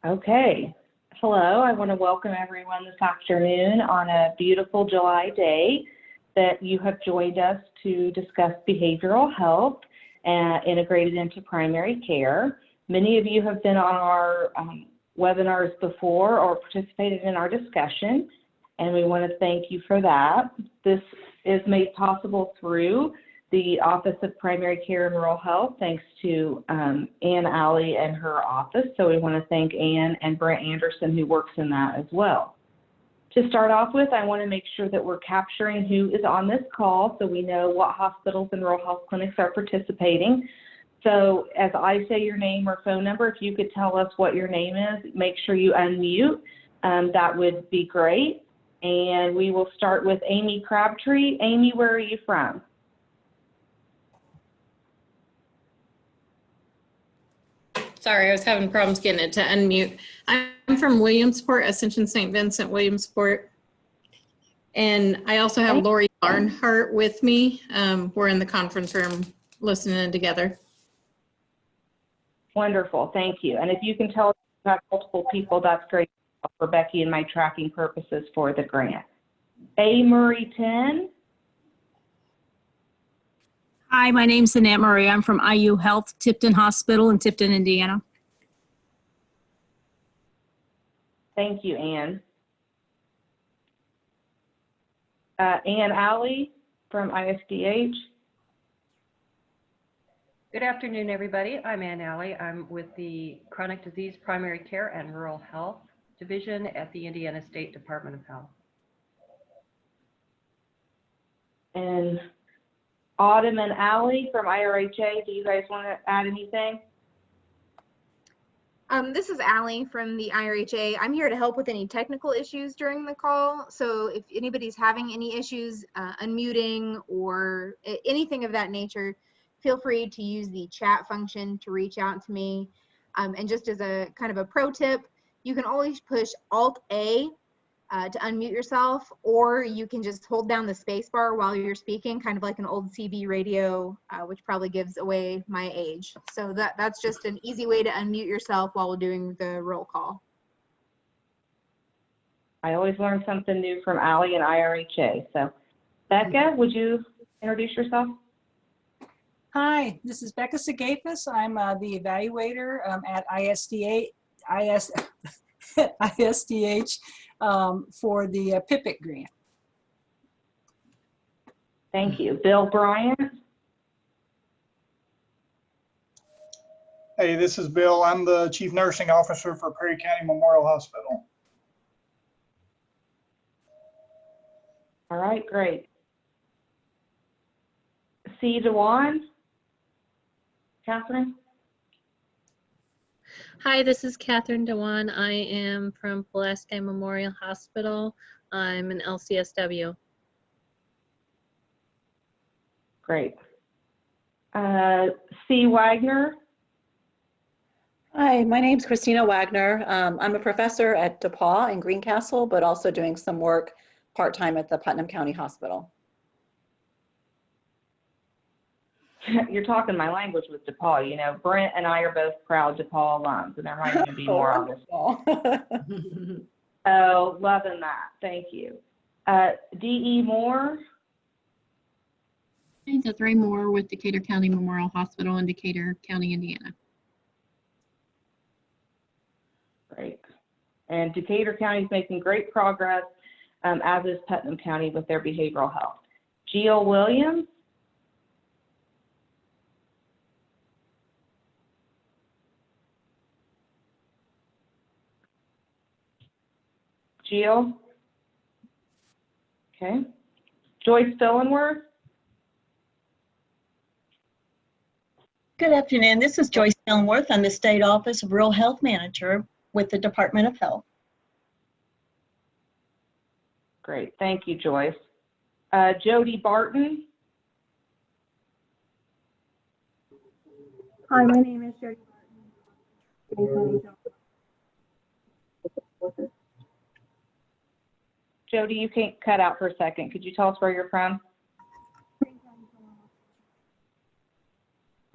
Okay. Hello, I want to welcome everyone this afternoon on a beautiful July day that you have joined us to discuss behavioral health integrated into primary care. Many of you have been on our webinars before or participated in our discussion, and we want to thank you for that. This is made possible through the Office of Primary Care and Rural Health, thanks to Ann Alley and her office. So we want to thank Ann and Brent Anderson, who works in that as well. To start off with, I want to make sure that we're capturing who is on this call so we know what hospitals and rural health clinics are participating. So as I say your name or phone number, if you could tell us what your name is, make sure you unmute. That would be great. And we will start with Amy Crabtree. Amy, where are you from? Sorry, I was having problems getting it to unmute. I'm from Williamsport, Ascension St. Vincent, Williamsport. And I also have Lori Barnhart with me. We're in the conference room listening together. Wonderful, thank you. And if you can tell us you have multiple people, that's great for Becky and my tracking purposes for the grant. A. Murray 10. Hi, my name's Annette Murray. I'm from IU Health, Tipton Hospital in Tipton, Indiana. Thank you, Ann. Ann Alley from ISDH. Good afternoon, everybody. I'm Ann Alley. I'm with the Chronic Disease Primary Care and Rural Health Division at the Indiana State Department of Health. And Autumn and Allie from IRHA, do you guys want to add anything? This is Allie from the IRHA. I'm here to help with any technical issues during the call. So if anybody's having any issues unmuting or anything of that nature, feel free to use the chat function to reach out to me. And just as a kind of a pro tip, you can always push Alt-A to unmute yourself, or you can just hold down the space bar while you're speaking, kind of like an old CB radio, which probably gives away my age. So that's just an easy way to unmute yourself while we're doing the roll call. I always learn something new from Allie and IRHA. So Becca, would you introduce yourself? Hi, this is Becca Sagafis. I'm the evaluator at ISDH for the PIPIC grant. Thank you. Bill Bryant. Hey, this is Bill. I'm the Chief Nursing Officer for Perry County Memorial Hospital. All right, great. C. Dewan. Catherine. Hi, this is Catherine Dewan. I am from Pulaski Memorial Hospital. I'm an LCSW. Great. C. Wagner. Hi, my name's Christina Wagner. I'm a professor at DePaul in Greencastle, but also doing some work part-time at the Putnam County Hospital. You're talking my language with DePaul. You know, Brent and I are both proud DePaul alums, and there might even be more on this. Oh, loving that. Thank you. D.E. Moore. Desiree Moore with Decatur County Memorial Hospital in Decatur County, Indiana. Great. And Decatur County is making great progress, as is Putnam County with their behavioral health. Jill Williams. Jill? Okay. Joyce Fillenworth? Good afternoon. This is Joyce Fillenworth. I'm the State Office of Rural Health Manager with the Department of Health. Great. Thank you, Joyce. Jody Barton? Hi, my name is Jody Barton. Jody, you can't cut out for a second. Could you tell us where you're from?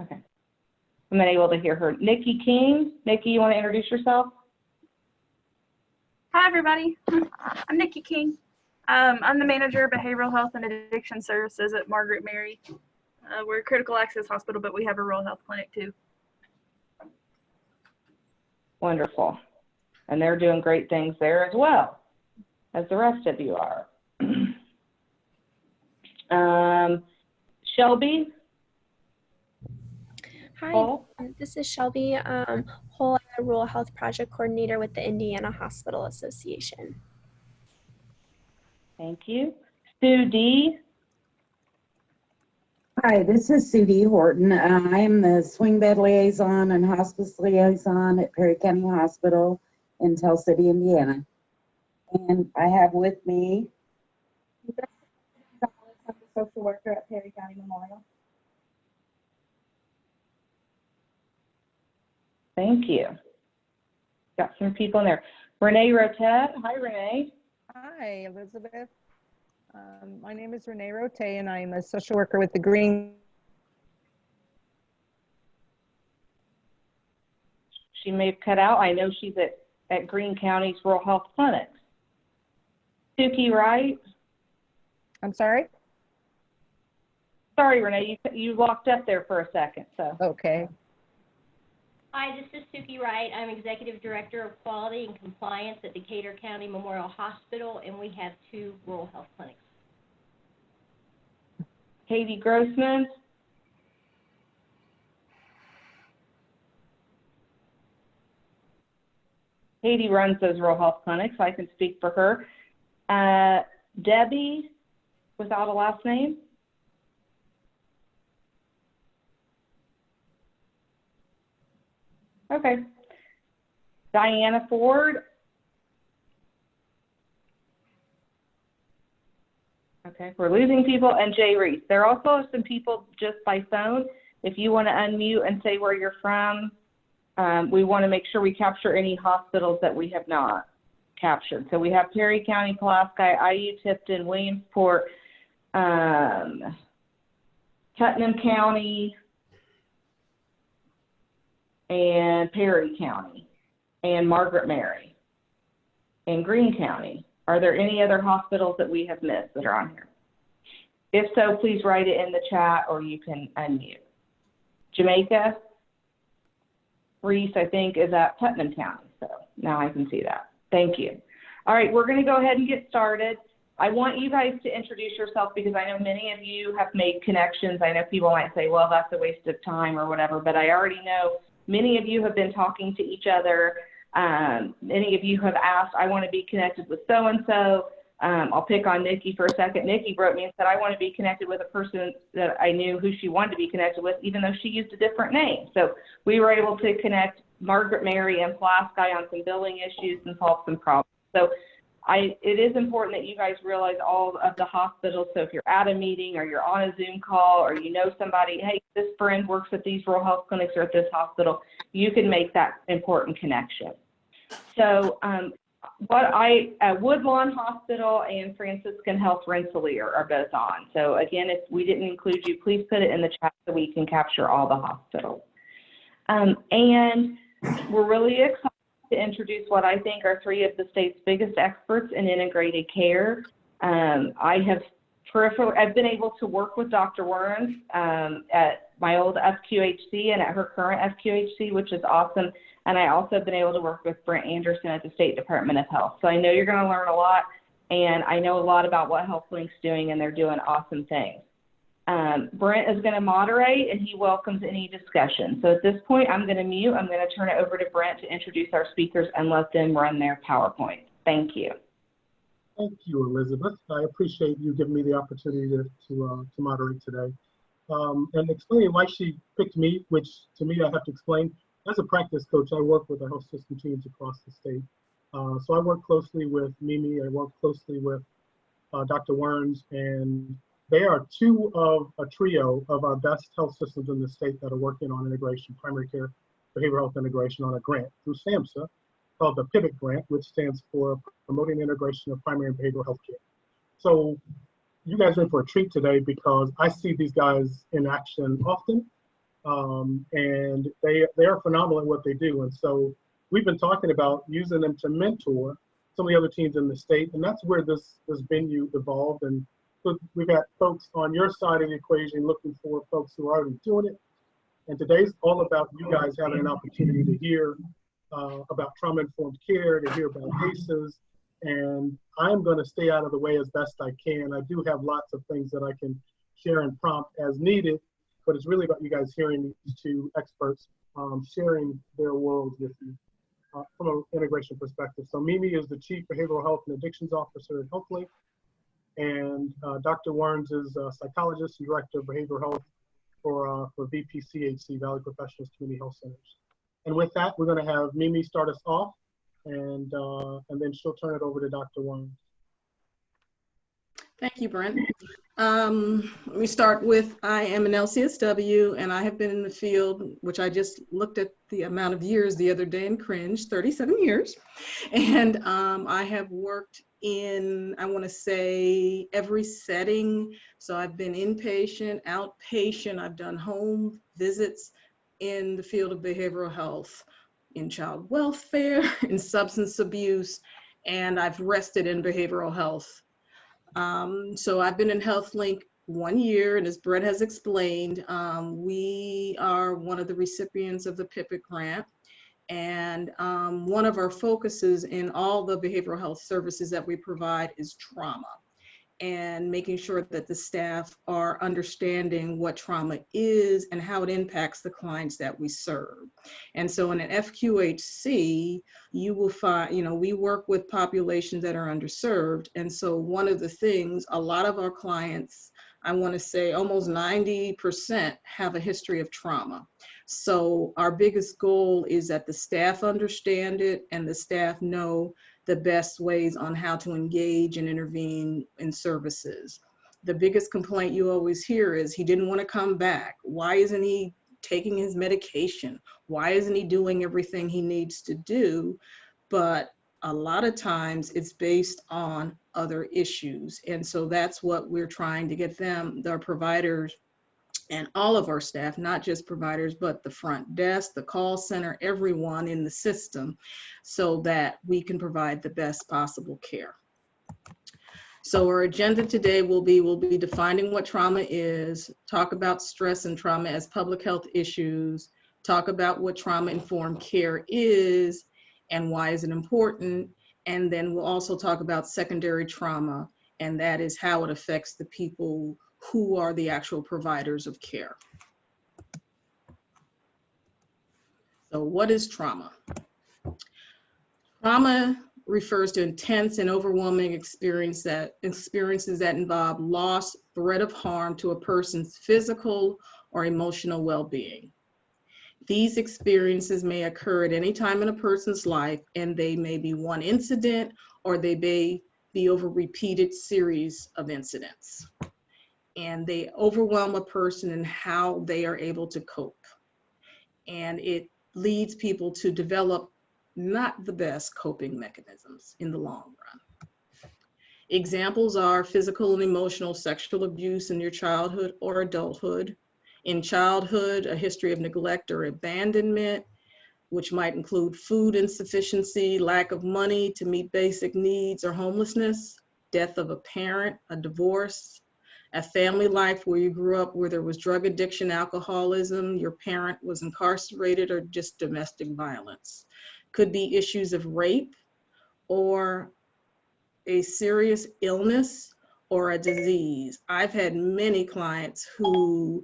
Okay. I'm not able to hear her. Nikki King. Nikki, you want to introduce yourself? Hi, everybody. I'm Nikki King. I'm the manager of behavioral health and addiction services at Margaret Mary. We're a critical access hospital, but we have a rural health clinic too. Wonderful. And they're doing great things there as well, as the rest of you are. Shelby? Hi, Paul? this is Shelby, Whole Rural Health Project Coordinator with the Indiana Hospital Association. Thank you. Sue D? Hi, this is Sue D. Horton. I am the swing bed liaison and hospice liaison at Perry County Hospital in Tell City, Indiana. And I have with me I'm the social worker at Perry County Memorial. Thank you. Got some people in there. Renee Rotet. Hi, Renee. Hi, Elizabeth. My name is Renee Rote, and I'm a social worker with the Green. She may have cut out. I know she's at Greene County's Rural Health Clinics. Suki, right? I'm sorry? Sorry, Renee, you locked up there for a second. So Okay. Hi, this is Suki Wright. I'm Executive Director of Quality and Compliance at Decatur County Memorial Hospital, and we have 2 rural health clinics. Katie Grossman. Katie runs those rural health clinics, so I can speak for her. Debbie, without a last name. Okay. Diana Ford. Okay, we're losing people. And Jay Reese. There also are some people just by phone. If you want to unmute and say where you're from, we want to make sure we capture any hospitals that we have not captured. So we have Perry County, Pulaski, IU Tipton, Williamsport, Putnam County, and Perry County, and Margaret Mary, and Greene County. Are there any other hospitals that we have missed that are on here? If so, please write it in the chat or you can unmute. Jamaica, Reese, I think, is at Putnam County, so now I can see that. Thank you. All right, we're gonna go ahead and get started. I want you guys to introduce yourself because I know many of you have made connections. I know people might say, well, that's a waste of time or whatever, but I already know many of you have been talking to each other. Many of you have asked, I want to be connected with so-and-so. I'll pick on Nikki for a second. Nikki wrote me and said, I want to be connected with a person that I knew who she wanted to be connected with, even though she used a different name. So we were able to connect Margaret Mary and Pulaski on some billing issues and solve some problems. So it is important that you guys realize all of the hospitals. So if you're at a meeting or you're on a Zoom call or you know somebody, hey, this friend works at these rural health clinics or at this hospital, you can make that important connection. So Woodlawn Hospital and Franciscan Health Rensselaer are both on. So again, if we didn't include you, please put it in the chat so we can capture all the hospitals. And we're really excited to introduce what I think are 3 of the state's biggest experts in integrated care. I've been able to work with Dr. Wernz at my old FQHC and at her current FQHC, which is awesome. And I also have been able to work with Brent Anderson at the State Department of Health. So I know you're going to learn a lot, and I know a lot about what Healthlinc's doing, and they're doing awesome things. Brent is going to moderate, and he welcomes any discussion. So at this point, I'm going to mute. I'm going to turn it over to Brent to introduce our speakers and let them run their PowerPoint. Thank you. Thank you, Elizabeth. I appreciate you giving me the opportunity to moderate today. And explaining why she picked me, which to me I have to explain. As a practice coach, I work with the health system teams across the state. So I work closely with Mimi, I work closely with Dr. Wernz, and they are 2 of a trio of our best health systems in the state that are working on integration, primary care, behavioral health integration on a grant through SAMHSA called the PIVOT grant, which stands for Promoting Integration of Primary and Behavioral Health Care. So you guys are in for a treat today because I see these guys in action often. And they are phenomenal at what they do. And so we've been talking about using them to mentor some of the other teams in the state. And that's where this venue evolved. And so we've got folks on your side of the equation looking for folks who are already doing it. And today's all about you guys having an opportunity to hear about trauma-informed care, to hear about ACEs. And I'm going to stay out of the way as best I can. I do have lots of things that I can share and prompt as needed, but it's really about you guys hearing these two experts sharing their worlds with you from an integration perspective. So Mimi is the Chief Behavioral Health and Addictions Officer at Healthlinc, and Dr. Wernz is a psychologist and Director of Behavioral Health for VPCHC, Valley Professionals Community Health Centers. And with that, we're going to have Mimi start us off, and then she'll turn it over to Dr. Wernz. Thank you, Brent. Let me start with, I am an LCSW, and I have been in the field, which I just looked at the amount of years the other day and cringed, 37 years. And I have worked in, I want to say, every setting. So I've been inpatient, outpatient, I've done home visits in the field of behavioral health, in child welfare, in substance abuse, and I've rested in behavioral health. So I've been in Healthlinc 1 year, and as Brent has explained, we are one of the recipients of the PIPIC grant. And one of our focuses in all the behavioral health services that we provide is trauma, and making sure that the staff are understanding what trauma is and how it impacts the clients that we serve. And so in an FQHC, you will find, we work with populations that are underserved. And so one of the things, a lot of our clients, I want to say almost 90% have a history of trauma. So our biggest goal is that the staff understand it and the staff know the best ways on how to engage and intervene in services. The biggest complaint you always hear is he didn't want to come back. Why isn't he taking his medication? Why isn't he doing everything he needs to do? But a lot of times it's based on other issues. And so that's what we're trying to get them, their providers, and all of our staff, not just providers, but the front desk, the call center, everyone in the system, so that we can provide the best possible care. So our agenda today will be defining what trauma is, talk about stress and trauma as public health issues, talk about what trauma-informed care is and why is it important, and then we'll also talk about secondary trauma, and that is how it affects the people who are the actual providers of care. So what is trauma? Trauma refers to intense and overwhelming experiences that involve loss, threat of harm to a person's physical or emotional well-being. These experiences may occur at any time in a person's life, and they may be one incident or they may be over repeated series of incidents. And they overwhelm a person in how they are able to cope. And it leads people to develop not the best coping mechanisms in the long run. Examples are physical and emotional sexual abuse in your childhood or adulthood. In childhood, a history of neglect or abandonment, which might include food insufficiency, lack of money to meet basic needs, or homelessness, death of a parent, a divorce, a family life where you grew up where there was drug addiction, alcoholism, your parent was incarcerated, or just domestic violence. Could be issues of rape or a serious illness or a disease. I've had many clients who,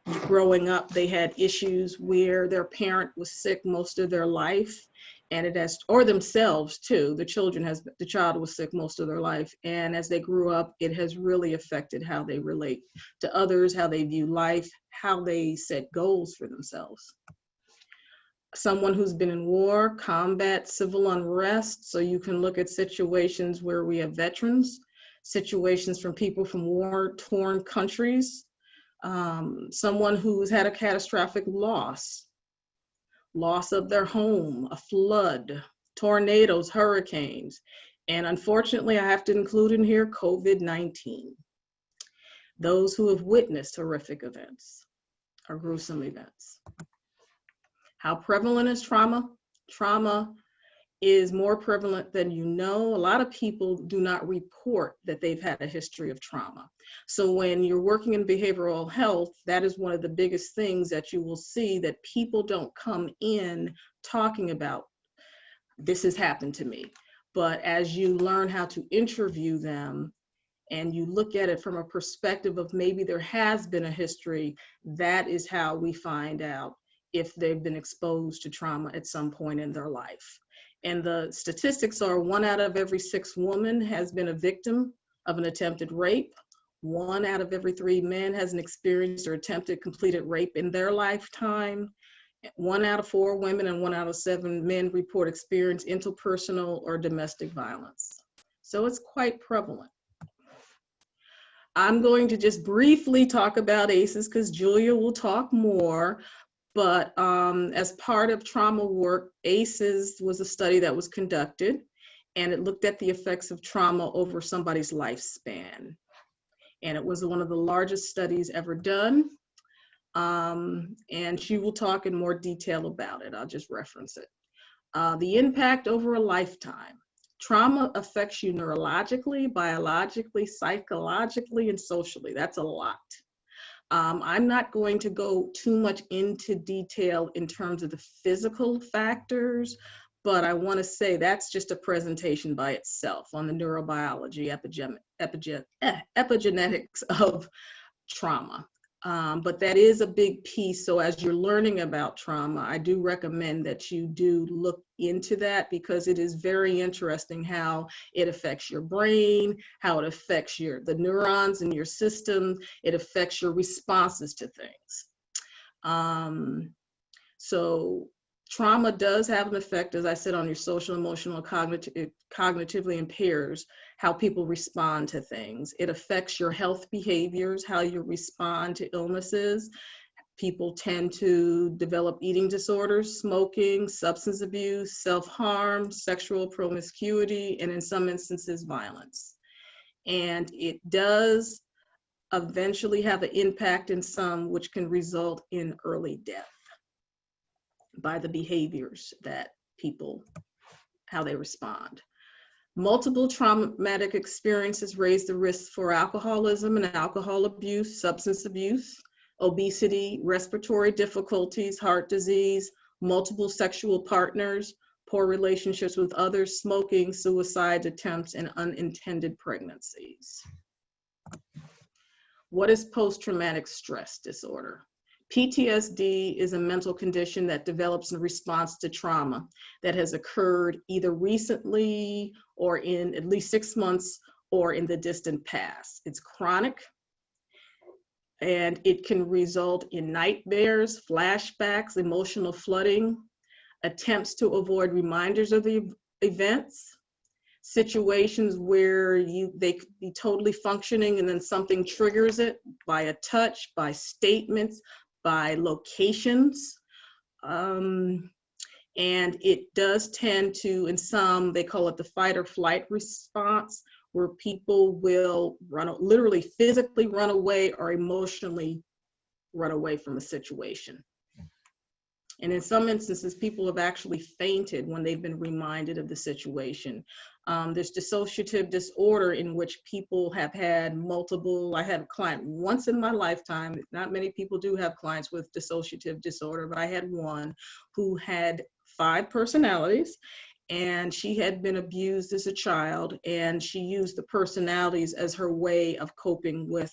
growing up, they had issues where their parent was sick most of their life, and it has, or themselves too. The child was sick most of their life, and as they grew up, it has really affected how they relate to others, how they view life, how they set goals for themselves. Someone who's been in war, combat, civil unrest, so you can look at situations where we have veterans, situations from people from war-torn countries, someone who's had a catastrophic loss of their home, a flood, tornadoes, hurricanes, and unfortunately, I have to include in here COVID-19. Those who have witnessed horrific events or gruesome events. How prevalent is trauma? Trauma is more prevalent than you know. A lot of people do not report that they've had a history of trauma. So when you're working in behavioral health, that is one of the biggest things that you will see, that people don't come in talking about, this has happened to me. But as you learn how to interview them and you look at it from a perspective of maybe there has been a history, that is how we find out if they've been exposed to trauma at some point in their life. And the statistics are 1 out of every 6 women has been a victim of an attempted rape. 1 out of every 3 men has an experienced or attempted completed rape in their lifetime. 1 out of 4 women and 1 out of 7 men report experience interpersonal or domestic violence. So it's quite prevalent. I'm going to just briefly talk about ACEs because Julia will talk more. But as part of trauma work, ACEs was a study that was conducted, and it looked at the effects of trauma over somebody's lifespan. And it was one of the largest studies ever done. And she will talk in more detail about it. I'll just reference it. The impact over a lifetime. Trauma affects you neurologically, biologically, psychologically, and socially. That's a lot. I'm not going to go too much into detail in terms of the physical factors, but I want to say that's just a presentation by itself on the neurobiology, epigenetics of trauma. But that is a big piece. So as you're learning about trauma, I do recommend that you do look into that, because it is very interesting how it affects your brain, how it affects the neurons in your system. It affects your responses to things. So trauma does have an effect, as I said, on your social, emotional, and cognitively impairs how people respond to things. It affects your health behaviors, how you respond to illnesses. People tend to develop eating disorders, smoking, substance abuse, self-harm, sexual promiscuity, and in some instances, violence. And it does eventually have an impact in some, which can result in early death by the behaviors that people, how they respond. Multiple traumatic experiences raise the risk for alcoholism and alcohol abuse, substance abuse, obesity, respiratory difficulties, heart disease, multiple sexual partners, poor relationships with others, smoking, suicide attempts, and unintended pregnancies. What is post-traumatic stress disorder? PTSD is a mental condition that develops in response to trauma that has occurred either recently or in at least 6 months or in the distant past. It's chronic, and it can result in nightmares, flashbacks, emotional flooding, attempts to avoid reminders of the events, situations where they could be totally functioning and then something triggers it by a touch, by statements, by locations. And it does tend to, in some, they call it the fight or flight response, where people will literally physically run away or emotionally run away from a situation. And in some instances, people have actually fainted when they've been reminded of the situation. There's dissociative disorder in which people have had multiple. I had a client once in my lifetime. Not many people do have clients with dissociative disorder, but I had one who had 5 personalities, and she had been abused as a child, and she used the personalities as her way of coping with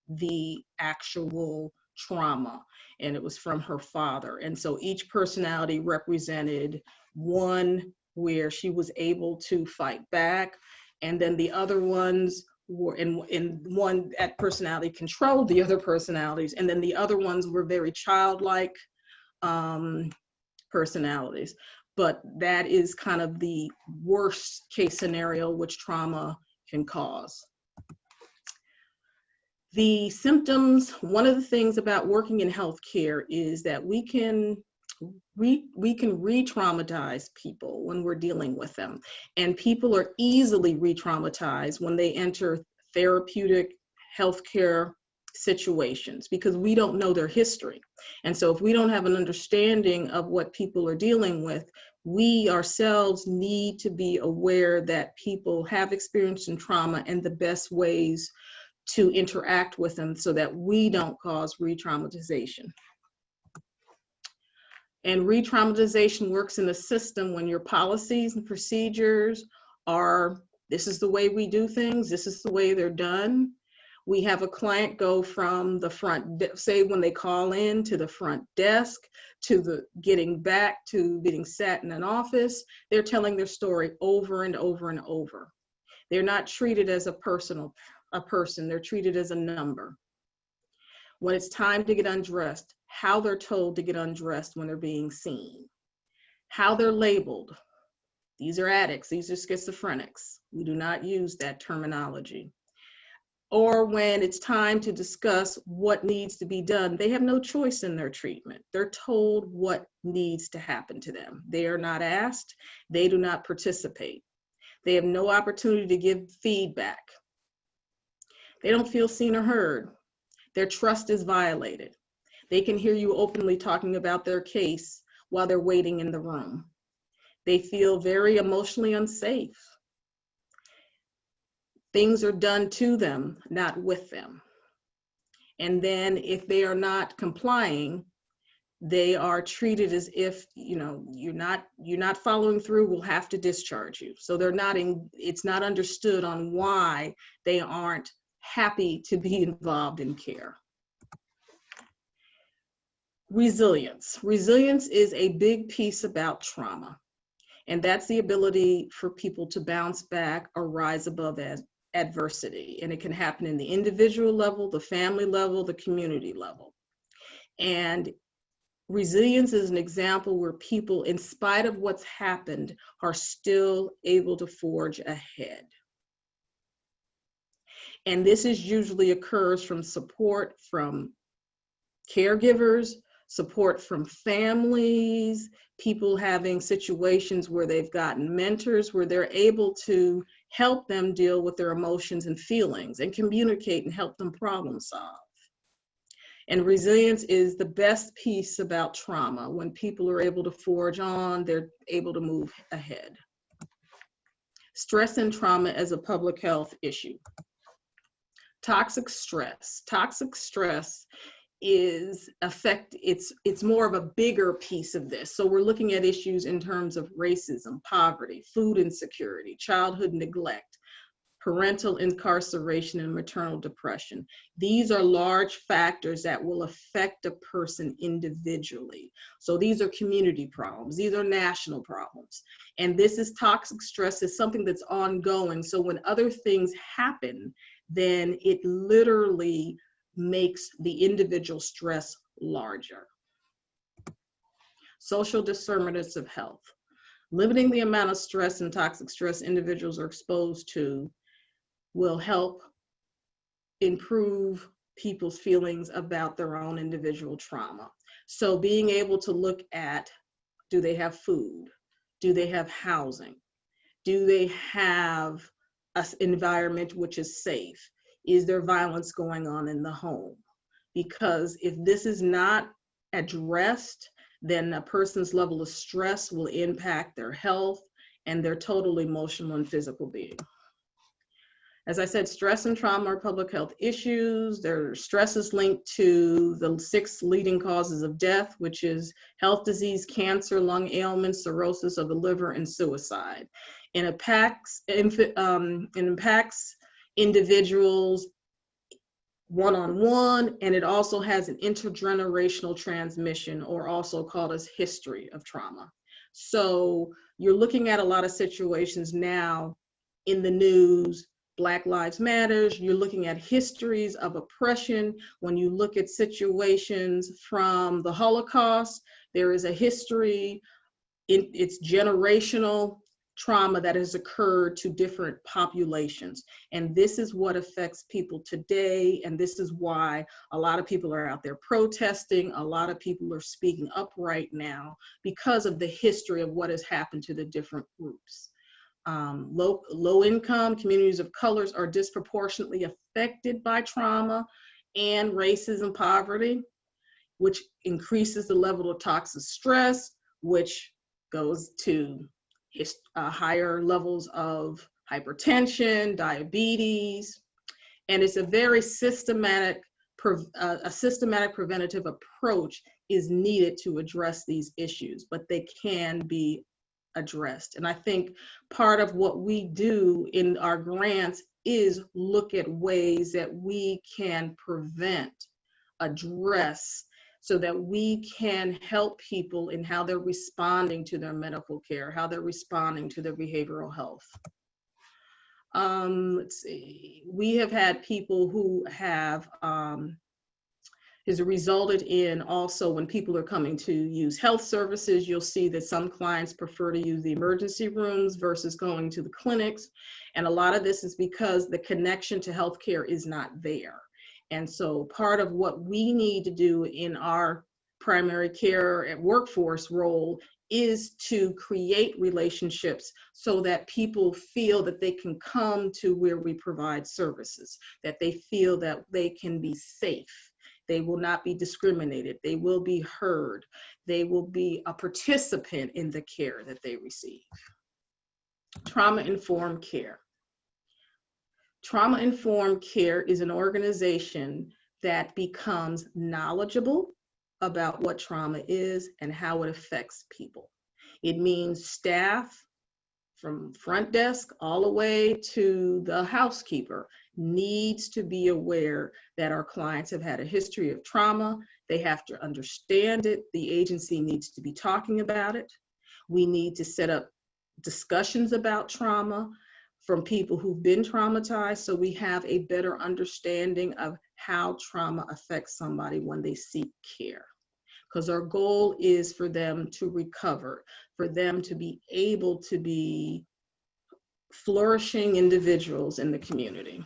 the actual trauma, and it was from her father. And so each personality represented one where she was able to fight back, and then the other ones were in one, that personality controlled the other personalities, and then the other ones were very childlike personalities. But that is kind of the worst case scenario which trauma can cause. The symptoms, one of the things about working in healthcare is that we can re-traumatize people when we're dealing with them. And people are easily re-traumatized when they enter therapeutic healthcare situations because we don't know their history. And so if we don't have an understanding of what people are dealing with, We ourselves need to be aware that people have experienced in trauma and the best ways to interact with them so that we don't cause re-traumatization. And re-traumatization works in the system when your policies and procedures are, this is the way we do things, this is the way they're done. We have a client go from the front, say when they call in, to the front desk, to the getting back to being sat in an office. They're telling their story over and over and over. They're not treated as a person, they're treated as a number. When it's time to get undressed, how they're told to get undressed when they're being seen, how they're labeled. These are addicts, these are schizophrenics. We do not use that terminology. Or when it's time to discuss what needs to be done, they have no choice in their treatment. They're told what needs to happen to them. They are not asked, they do not participate. They have no opportunity to give feedback. They don't feel seen or heard. Their trust is violated. They can hear you openly talking about their case while they're waiting in the room. They feel very emotionally unsafe. Things are done to them, not with them. And then if they are not complying, they are treated as if, you know, you're not following through, we'll have to discharge you. So they're not it's not understood on why they aren't happy to be involved in care. Resilience. Resilience is a big piece about trauma. And that's the ability for people to bounce back or rise above adversity. And it can happen in the individual level, the family level, the community level. And resilience is an example where people, in spite of what's happened, are still able to forge ahead. And this usually occurs from support from caregivers, support from families, people having situations where they've gotten mentors, where they're able to help them deal with their emotions and feelings and communicate and help them problem solve. And resilience is the best piece about trauma. When people are able to forge on, they're able to move ahead. Stress and trauma as a public health issue. Toxic stress. Toxic stress is it's more of a bigger piece of this. So we're looking at issues in terms of racism, poverty, food insecurity, childhood neglect, parental incarceration, and maternal depression. These are large factors that will affect a person individually. So these are community problems, these are national problems. And this is toxic stress is something that's ongoing. So when other things happen, then it literally makes the individual stress larger. Social determinants of health. Limiting the amount of stress and toxic stress individuals are exposed to will help improve people's feelings about their own individual trauma. So being able to look at, do they have food? Do they have housing? Do they have an environment which is safe? Is there violence going on in the home? Because if this is not addressed, then a person's level of stress will impact their health and their total emotional and physical being. As I said, stress and trauma are public health issues. Stress is linked to the 6 leading causes of death, which is health disease, cancer, lung ailments, cirrhosis of the liver, and suicide. And it impacts individuals one-on-one, and it also has an intergenerational transmission, or also called as history of trauma. So you're looking at a lot of situations now in the news. Black Lives Matters, you're looking at histories of oppression. When you look at situations from the Holocaust, there is a history, it's generational trauma that has occurred to different populations. And this is what affects people today. And this is why a lot of people are out there protesting. A lot of people are speaking up right now because of the history of what has happened to the different groups. Low income communities of colors are disproportionately affected by trauma and racism, poverty, which increases the level of toxic stress, which goes to higher levels of hypertension, diabetes, and it's a very systematic preventative approach is needed to address these issues, but they can be addressed. And I think part of what we do in our grants is look at ways that we can prevent, address, so that we can help people in how they're responding to their medical care, how they're responding to their behavioral health. Let's see, we have had people who have, has resulted in also when people are coming to use health services, you'll see that some clients prefer to use the emergency rooms versus going to the clinics. And a lot of this is because the connection to healthcare is not there. And so part of what we need to do in our primary care and workforce role is to create relationships so that people feel that they can come to where we provide services, that they feel that they can be safe. They will not be discriminated. They will be heard. They will be a participant in the care that they receive. Trauma-informed care. Trauma-informed care is an organization that becomes knowledgeable about what trauma is and how it affects people. It means staff from front desk all the way to the housekeeper needs to be aware that our clients have had a history of trauma. They have to understand it. The agency needs to be talking about it. We need to set up discussions about trauma from people who've been traumatized so we have a better understanding of how trauma affects somebody when they seek care. Because our goal is for them to recover, for them to be able to be flourishing individuals in the community.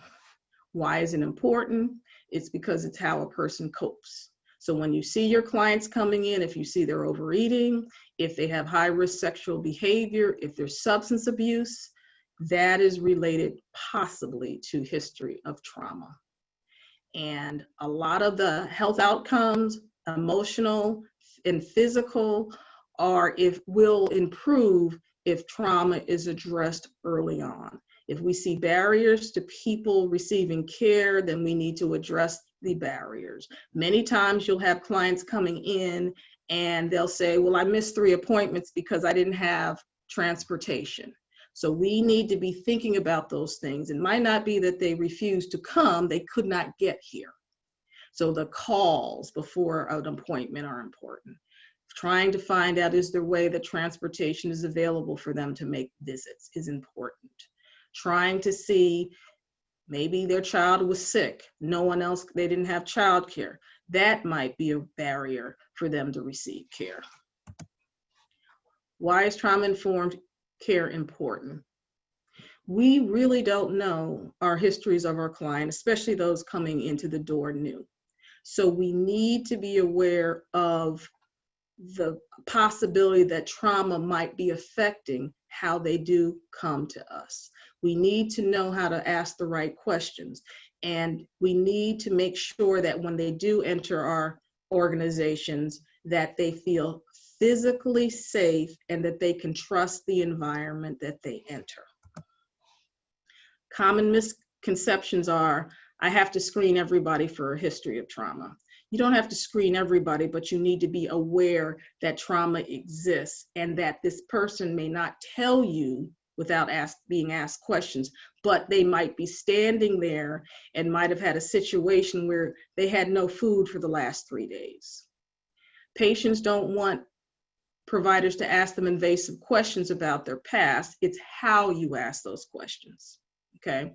Why is it important? It's because it's how a person copes. So when you see your clients coming in, if you see they're overeating, if they have high-risk sexual behavior, if there's substance abuse, that is related possibly to history of trauma. And a lot of the health outcomes, emotional and physical, will improve if trauma is addressed early on. If we see barriers to people receiving care, then we need to address the barriers. Many times you'll have clients coming in and they'll say, well, I missed 3 appointments because I didn't have transportation. So we need to be thinking about those things. It might not be that they refused to come, they could not get here. So the calls before an appointment are important. Trying to find out, is there a way that transportation is available for them to make visits is important. Trying to see, maybe their child was sick, no one else, they didn't have childcare. That might be a barrier for them to receive care. Why is trauma-informed care important? We really don't know our histories of our client, especially those coming into the door new. So we need to be aware of the possibility that trauma might be affecting how they do come to us. We need to know how to ask the right questions. And we need to make sure that when they do enter our organizations, that they feel physically safe and that they can trust the environment that they enter. Common misconceptions are, I have to screen everybody for a history of trauma. You don't have to screen everybody, but you need to be aware that trauma exists and that this person may not tell you without being asked questions, but they might be standing there and might have had a situation where they had no food for the last 3 days. Patients don't want providers to ask them invasive questions about their past. It's how you ask those questions, okay?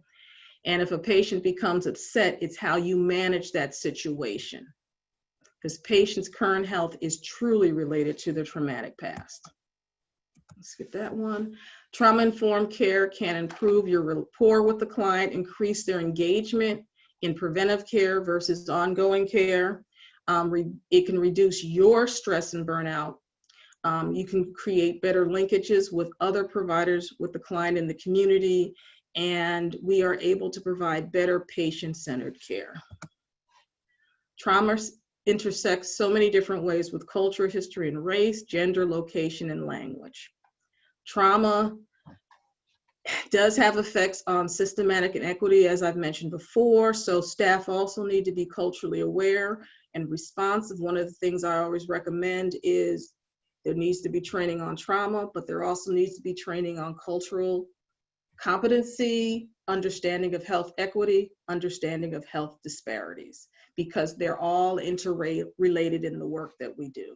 And if a patient becomes upset, it's how you manage that situation. Because patients' current health is truly related to their traumatic past. Let's skip that one. Trauma-informed care can improve your rapport with the client, increase their engagement in preventive care versus ongoing care. It can reduce your stress and burnout. You can create better linkages with other providers, with the client in the community, and we are able to provide better patient-centered care. intersects so many different ways with culture, history, and race, gender, location, and language. Trauma does have effects on systematic inequity, as I've mentioned before, so staff also need to be culturally aware and responsive. One of the things I always recommend is there needs to be training on trauma, but there also needs to be training on cultural competency, understanding of health equity, understanding of health disparities, because they're all interrelated in the work that we do.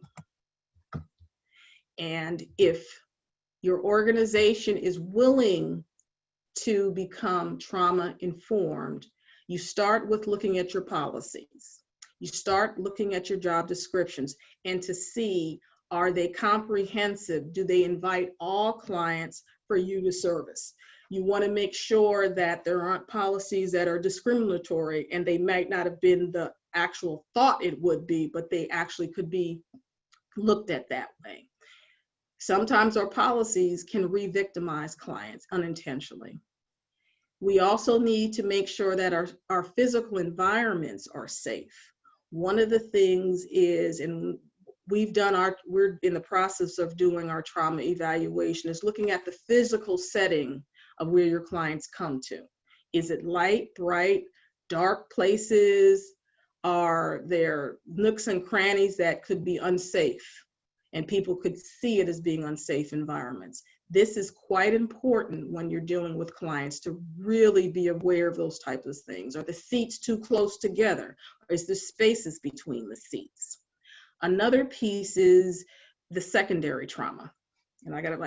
And if your organization is willing to become trauma informed, you start with looking at your policies. You start looking at your job descriptions and to see, are they comprehensive? Do they invite all clients for you to service? You want to make sure that there aren't policies that are discriminatory, and they might not have been the actual thought it would be, but they actually could be looked at that way. Sometimes our policies can re-victimize clients unintentionally. We also need to make sure that our physical environments are safe. One of the things is, and we're in the process of doing our trauma evaluation, is looking at the physical setting of where your clients come to. Is it light, bright, dark places? Are there nooks and crannies that could be unsafe? And people could see it as being unsafe environments. This is quite important when you're dealing with clients, to really be aware of those types of things. Are the seats too close together? Or is there spaces between the seats? Another piece is the secondary trauma. And I got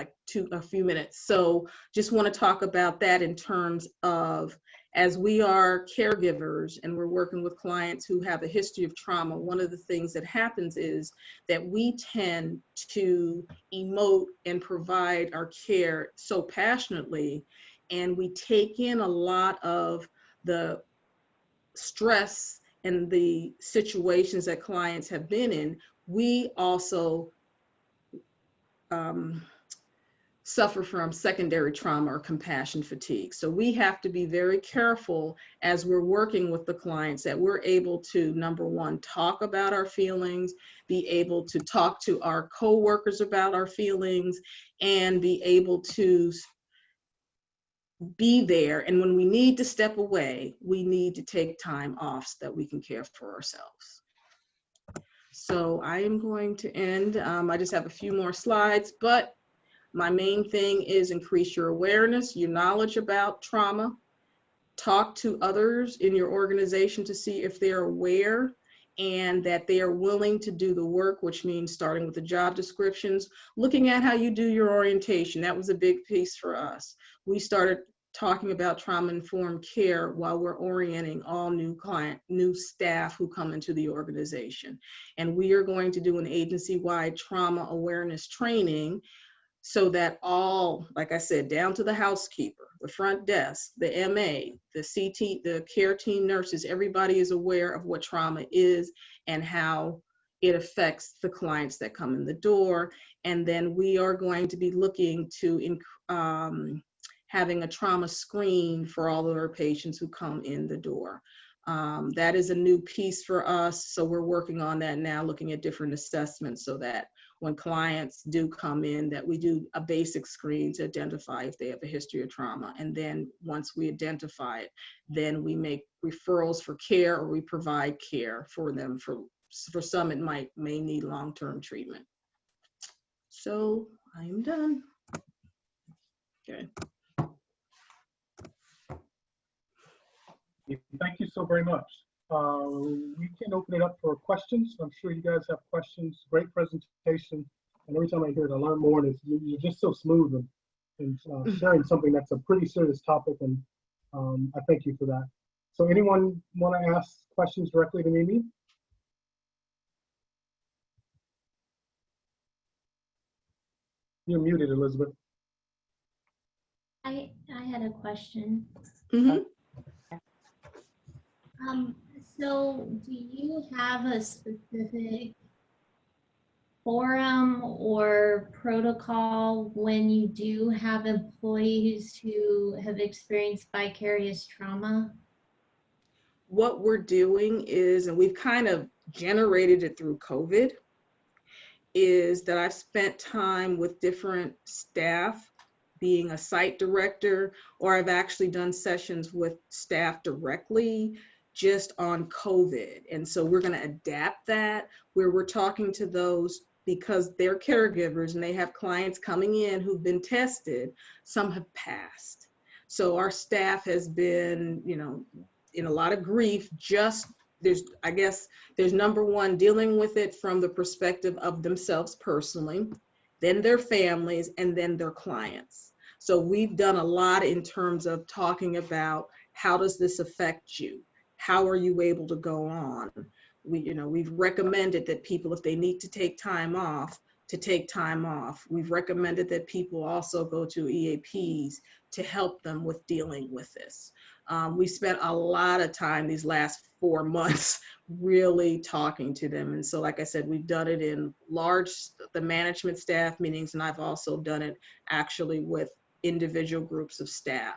a few minutes. So just want to talk about that in terms of, as we are caregivers and we're working with clients who have a history of trauma, one of the things that happens is that we tend to emote and provide our care so passionately, and we take in a lot of the stress and the situations that clients have been in. We also suffer from secondary trauma or compassion fatigue. So we have to be very careful as we're working with the clients that we're able to, number one, talk about our feelings, be able to talk to our coworkers about our feelings, and be able to be there. And when we need to step away, we need to take time off so that we can care for ourselves. So I am going to end. I just have a few more slides, but my main thing is increase your awareness, your knowledge about trauma. Talk to others in your organization to see if they're aware and that they are willing to do the work, which means starting with the job descriptions, looking at how you do your orientation. That was a big piece for us. We started talking about trauma-informed care while we're orienting all new staff who come into the organization. And we are going to do an agency-wide trauma awareness training so that all, like I said, down to the housekeeper, the front desk, the MA, the CT, the care team nurses, everybody is aware of what trauma is and how it affects the clients that come in the door. And then we are going to be looking to having a trauma screen for all of our patients who come in the door. That is a new piece for us. So we're working on that now, looking at different assessments so that when clients do come in, that we do a basic screen to identify if they have a history of trauma. And then once we identify it, then we make referrals for care, or we provide care for them. For some, it may need long-term treatment. So I am done. Okay. Thank you so very much. We can open it up for questions. I'm sure you guys have questions. Great presentation. And every time I hear it, I learn more. And you're just so smooth and sharing something that's a pretty serious topic. And I thank you for that. So anyone want to ask questions directly to Mimi? You're muted, Elizabeth. I had a question. Mm-hmm. So do you have a specific forum or protocol when you do have employees who have experienced vicarious trauma? What we're doing is, and we've kind of generated it through COVID is that I've spent time with different staff, being a site director, or I've actually done sessions with staff directly just on COVID. And so we're going to adapt that where we're talking to those because they're caregivers and they have clients coming in who've been tested. Some have passed. So our staff has been, you know, in a lot of grief. Just there's number one, dealing with it from the perspective of themselves personally, then their families, and then their clients. So we've done a lot in terms of talking about how does this affect you? How are you able to go on? We've recommended that people, if they need to take time off, to take time off. We've recommended that people also go to EAPs to help them with dealing with this. We spent a lot of time these last 4 months really talking to them. And so, like I said, we've done it in the management staff meetings, and I've also done it actually with individual groups of staff.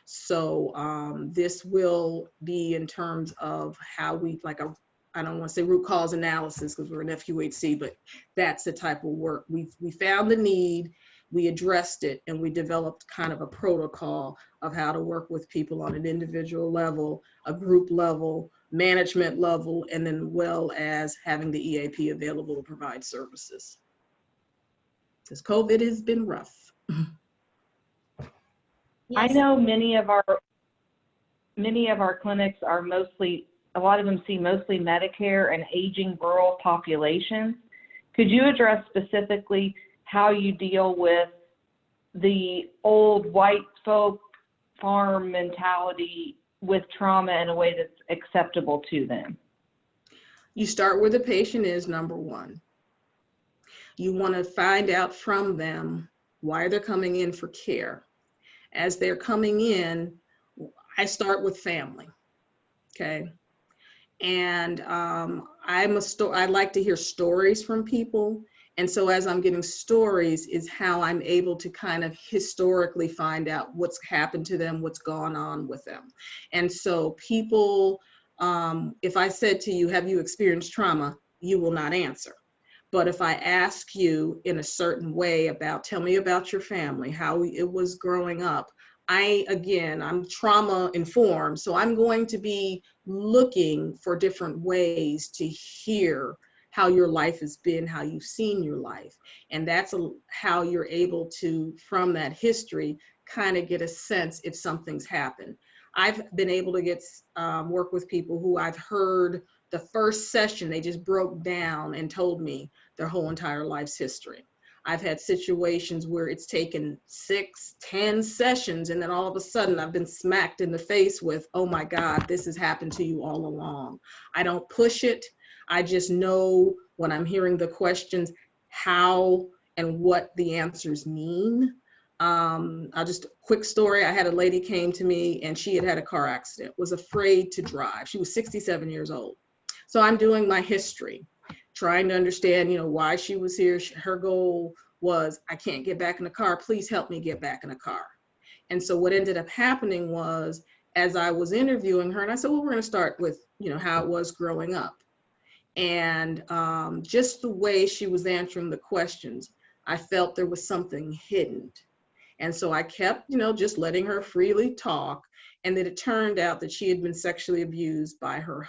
So this will be in terms of how we, I don't want to say root cause analysis because we're an FQHC, but that's the type of work. We found the need, we addressed it, and we developed kind of a protocol of how to work with people on an individual level, a group level, management level, and then well as having the EAP available to provide services. Because COVID has been rough. I know many of our clinics are mostly, a lot of them see mostly Medicare and aging rural populations. Could you address specifically how you deal with the old white folk farm mentality with trauma in a way that's acceptable to them? You start where the patient is, number one. You want to find out from them why they're coming in for care. As they're coming in, I start with family, okay? And I like to hear stories from people. And so as I'm getting stories is how I'm able to kind of historically find out what's happened to them, what's gone on with them. And so people, if I said to you, have you experienced trauma? You will not answer. But if I ask you in a certain way tell me about your family, how it was growing up, I'm trauma informed, so I'm going to be looking for different ways to hear how your life has been, how you've seen your life. And that's how you're able to, from that history, kind of get a sense if something's happened. I've been able to work with people who I've heard the first session, they just broke down and told me their whole entire life's history. I've had situations where it's taken 6, 10 sessions, and then all of a sudden I've been smacked in the face with, oh my God, this has happened to you all along. I don't push it. I just know when I'm hearing the questions, how and what the answers mean. Just a quick story. I had a lady came to me and she had had a car accident, was afraid to drive. She was 67 years old. So I'm doing my history, trying to understand, why she was here. Her goal was, I can't get back in the car. Please help me get back in the car. And so what ended up happening was, as I was interviewing her, and I said, well, we're going to start with, how it was growing up. And just the way she was answering the questions, I felt there was something hidden. And so I kept, just letting her freely talk. And then it turned out that she had been sexually abused by her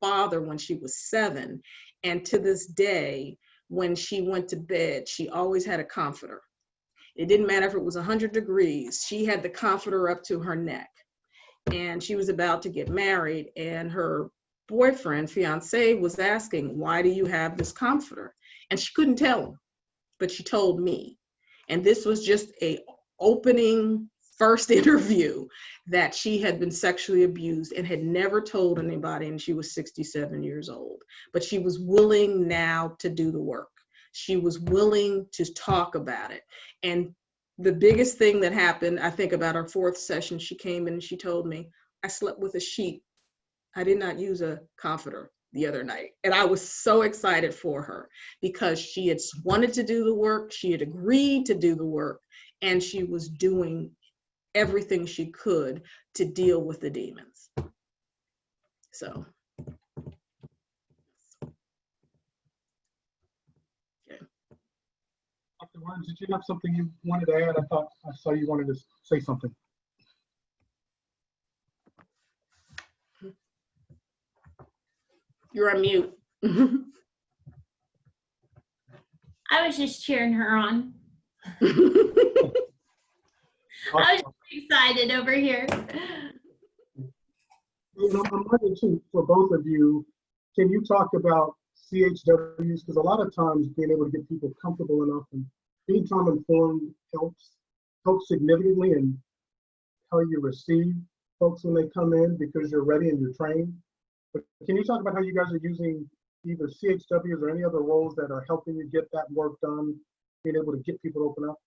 father when she was 7. And to this day, when she went to bed, she always had a comforter. It didn't matter if it was 100 degrees. She had the comforter up to her neck. And she was about to get married, and her boyfriend, fiance, was asking, why do you have this comforter? And she couldn't tell him, but she told me. And this was just a opening first interview that she had been sexually abused and had never told anybody, and she was 67 years old. But she was willing now to do the work. She was willing to talk about it. And the biggest thing that happened, I think about our 4th session, she came in and she told me, I slept with a sheet. I did not use a comforter the other night. And I was so excited for her because she had wanted to do the work. She had agreed to do the work, and she was doing everything she could to deal with the demons. So. Wernz, did you have something you wanted to add? I thought I saw you wanted to say something. You're on mute. I was just cheering her on. I was excited over here. You know, I'm wondering too, for both of you, can you talk about CHWs? Because a lot of times being able to get people comfortable enough and being trauma informed helps significantly in how you receive folks when they come in, because you're ready and you're trained. But can you talk about how you guys are using either CHWs or any other roles that are helping you get that work done, being able to get people to open up?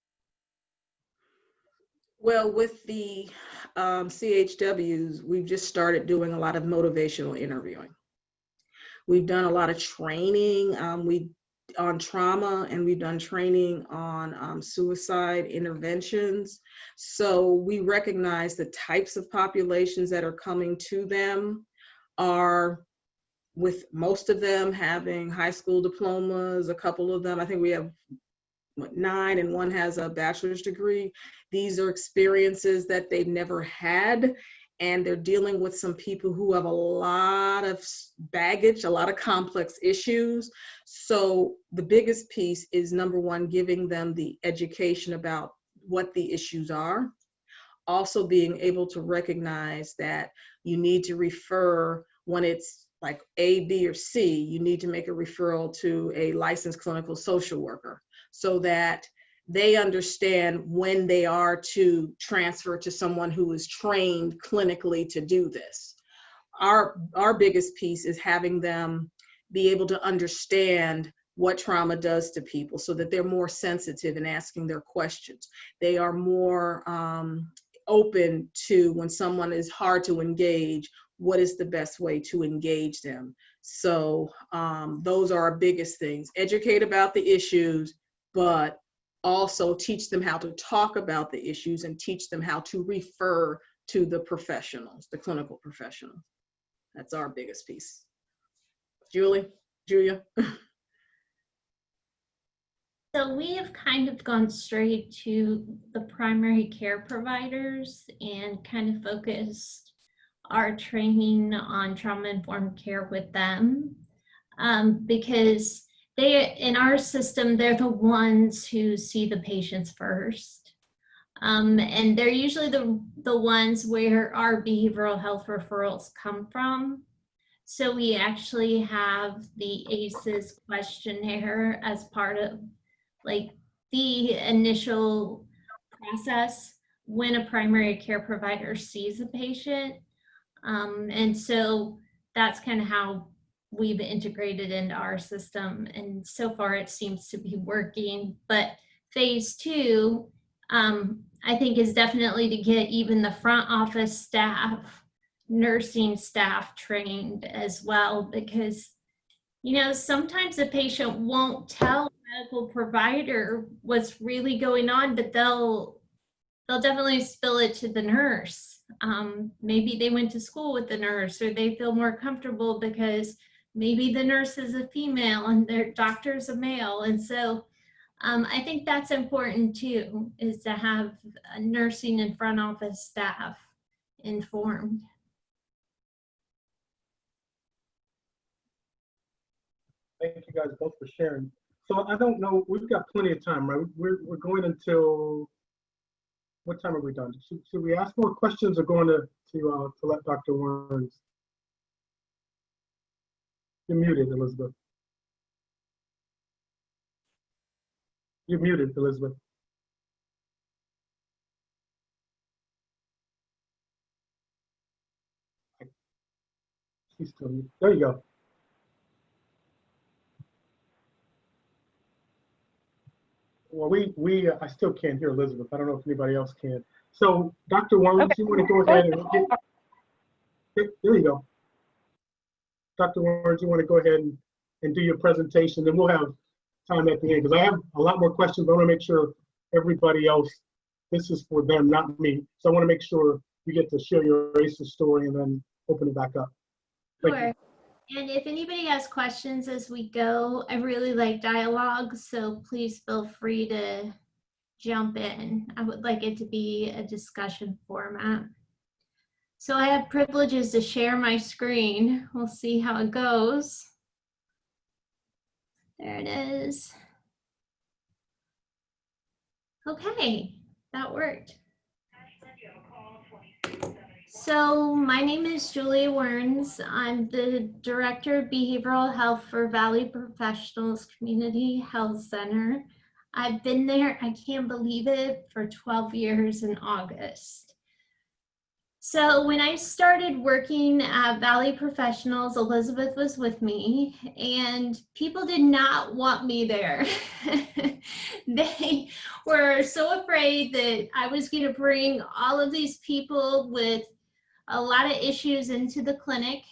Well, with the CHWs, we've just started doing a lot of motivational interviewing. We've done a lot of training on trauma, and we've done training on suicide interventions. So we recognize the types of populations that are coming to them are, with most of them having high school diplomas, a couple of them, I think we have 9 and one has a bachelor's degree. These are experiences that they've never had, and they're dealing with some people who have a lot of baggage, a lot of complex issues. So the biggest piece is, number one, giving them the education about what the issues are. Also being able to recognize that you need to refer when it's like A, B, or C, you need to make a referral to a licensed clinical social worker so that they understand when they are to transfer to someone who is trained clinically to do this. Our biggest piece is having them be able to understand what trauma does to people so that they're more sensitive in asking their questions. They are more open to, when someone is hard to engage, what is the best way to engage them. So those are our biggest things. Educate about the issues, but also teach them how to talk about the issues and teach them how to refer to the professionals, the clinical professionals. That's our biggest piece. Julia? So we have kind of gone straight to the primary care providers and kind of focused our training on trauma-informed care with them, because they, in our system, they're the ones who see the patients first. And they're usually the ones where our behavioral health referrals come from. So we actually have the ACEs questionnaire as part of like the initial process when a primary care provider sees a patient. And so that's kind of how we've integrated into our system. And so far it seems to be working. But phase 2, I think, is definitely to get even the front office staff, nursing staff trained as well, because, you know, sometimes a patient won't tell a medical provider what's really going on, but they'll definitely spill it to the nurse. Maybe they went to school with the nurse, or they feel more comfortable because maybe the nurse is a female and their doctor's a male. And so I think that's important too, is to have a nursing and front office staff informed. Thank you guys both for sharing. So I don't know, we've got plenty of time, right? We're going until, what time are we done? Should we ask more questions or going to let Dr. Wernz? You're muted, Elizabeth. You're muted, Elizabeth. She's still muted. There you go. Well, I still can't hear Elizabeth. I don't know if anybody else can. So, Dr. Wernz, okay. You want to go ahead and there you go. Dr. Wernz, you want to go ahead and do your presentation, then we'll have time at the end, because I have a lot more questions, but I want to make sure everybody else, this is for them, not me. So I want to make sure you get to share your ACEs story and then open it back up. Thank you. And if anybody has questions as we go, I really like dialogue, so please feel free to jump in. I would like it to be a discussion format. So I have privileges to share my screen. We'll see how it goes. There it is. Okay, that worked. So my name is Julia Wernz. I'm the Director of Behavioral Health for Valley Professionals Community Health Center. I've been there, I can't believe it, for 12 years in August. So when I started working at Valley Professionals, Elizabeth was with me, and people did not want me there. They were so afraid that I was going to bring all of these people with a lot of issues into the clinic.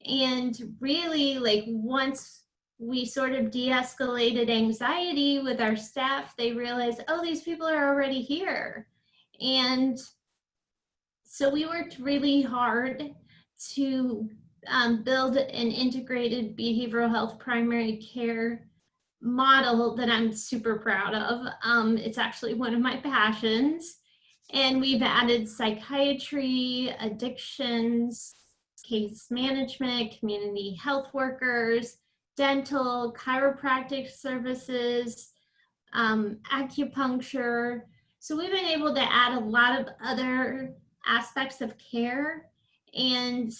And really, like, once we sort of de-escalated anxiety with our staff, they realized, oh, these people are already here. And so we worked really hard to build an integrated behavioral health primary care model that I'm super proud of. It's actually one of my passions. And we've added psychiatry, addictions, case management, community health workers, dental, chiropractic services, acupuncture. So we've been able to add a lot of other aspects of care. And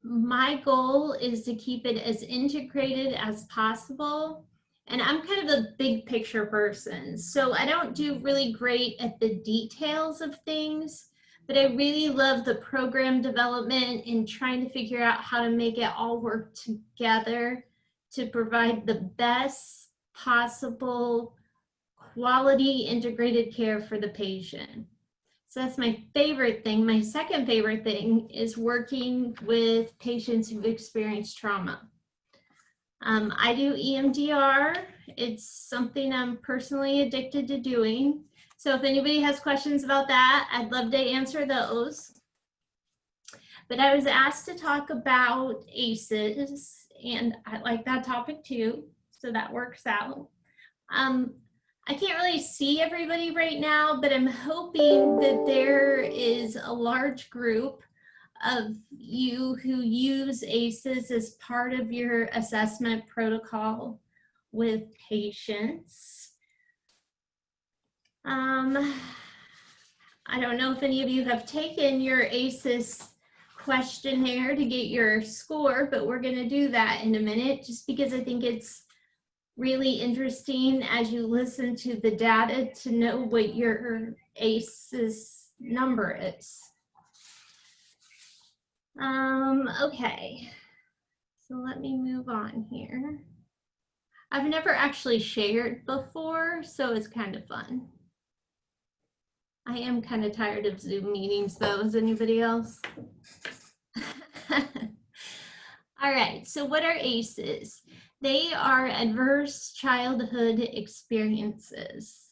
my goal is to keep it as integrated as possible. And I'm kind of a big picture person, so I don't do really great at the details of things, but I really love the program development and trying to figure out how to make it all work together to provide the best possible quality integrated care for the patient. So that's my favorite thing. My second favorite thing is working with patients who've experienced trauma. I do EMDR. It's something I'm personally addicted to doing. So if anybody has questions about that, I'd love to answer those. But I was asked to talk about ACEs, and I like that topic too, so that works out. I can't really see everybody right now, but I'm hoping that there is a large group of you who use ACEs as part of your assessment protocol with patients. I don't know if any of you have taken your ACEs questionnaire to get your score, but we're going to do that in a minute, just because I think it's really interesting as you listen to the data to know what your ACEs number is. Okay, so let me move on here. I've never actually shared before, so it's kind of fun. I am kind of tired of Zoom meetings though. Is anybody else? All right, so what are ACEs? They are adverse childhood experiences.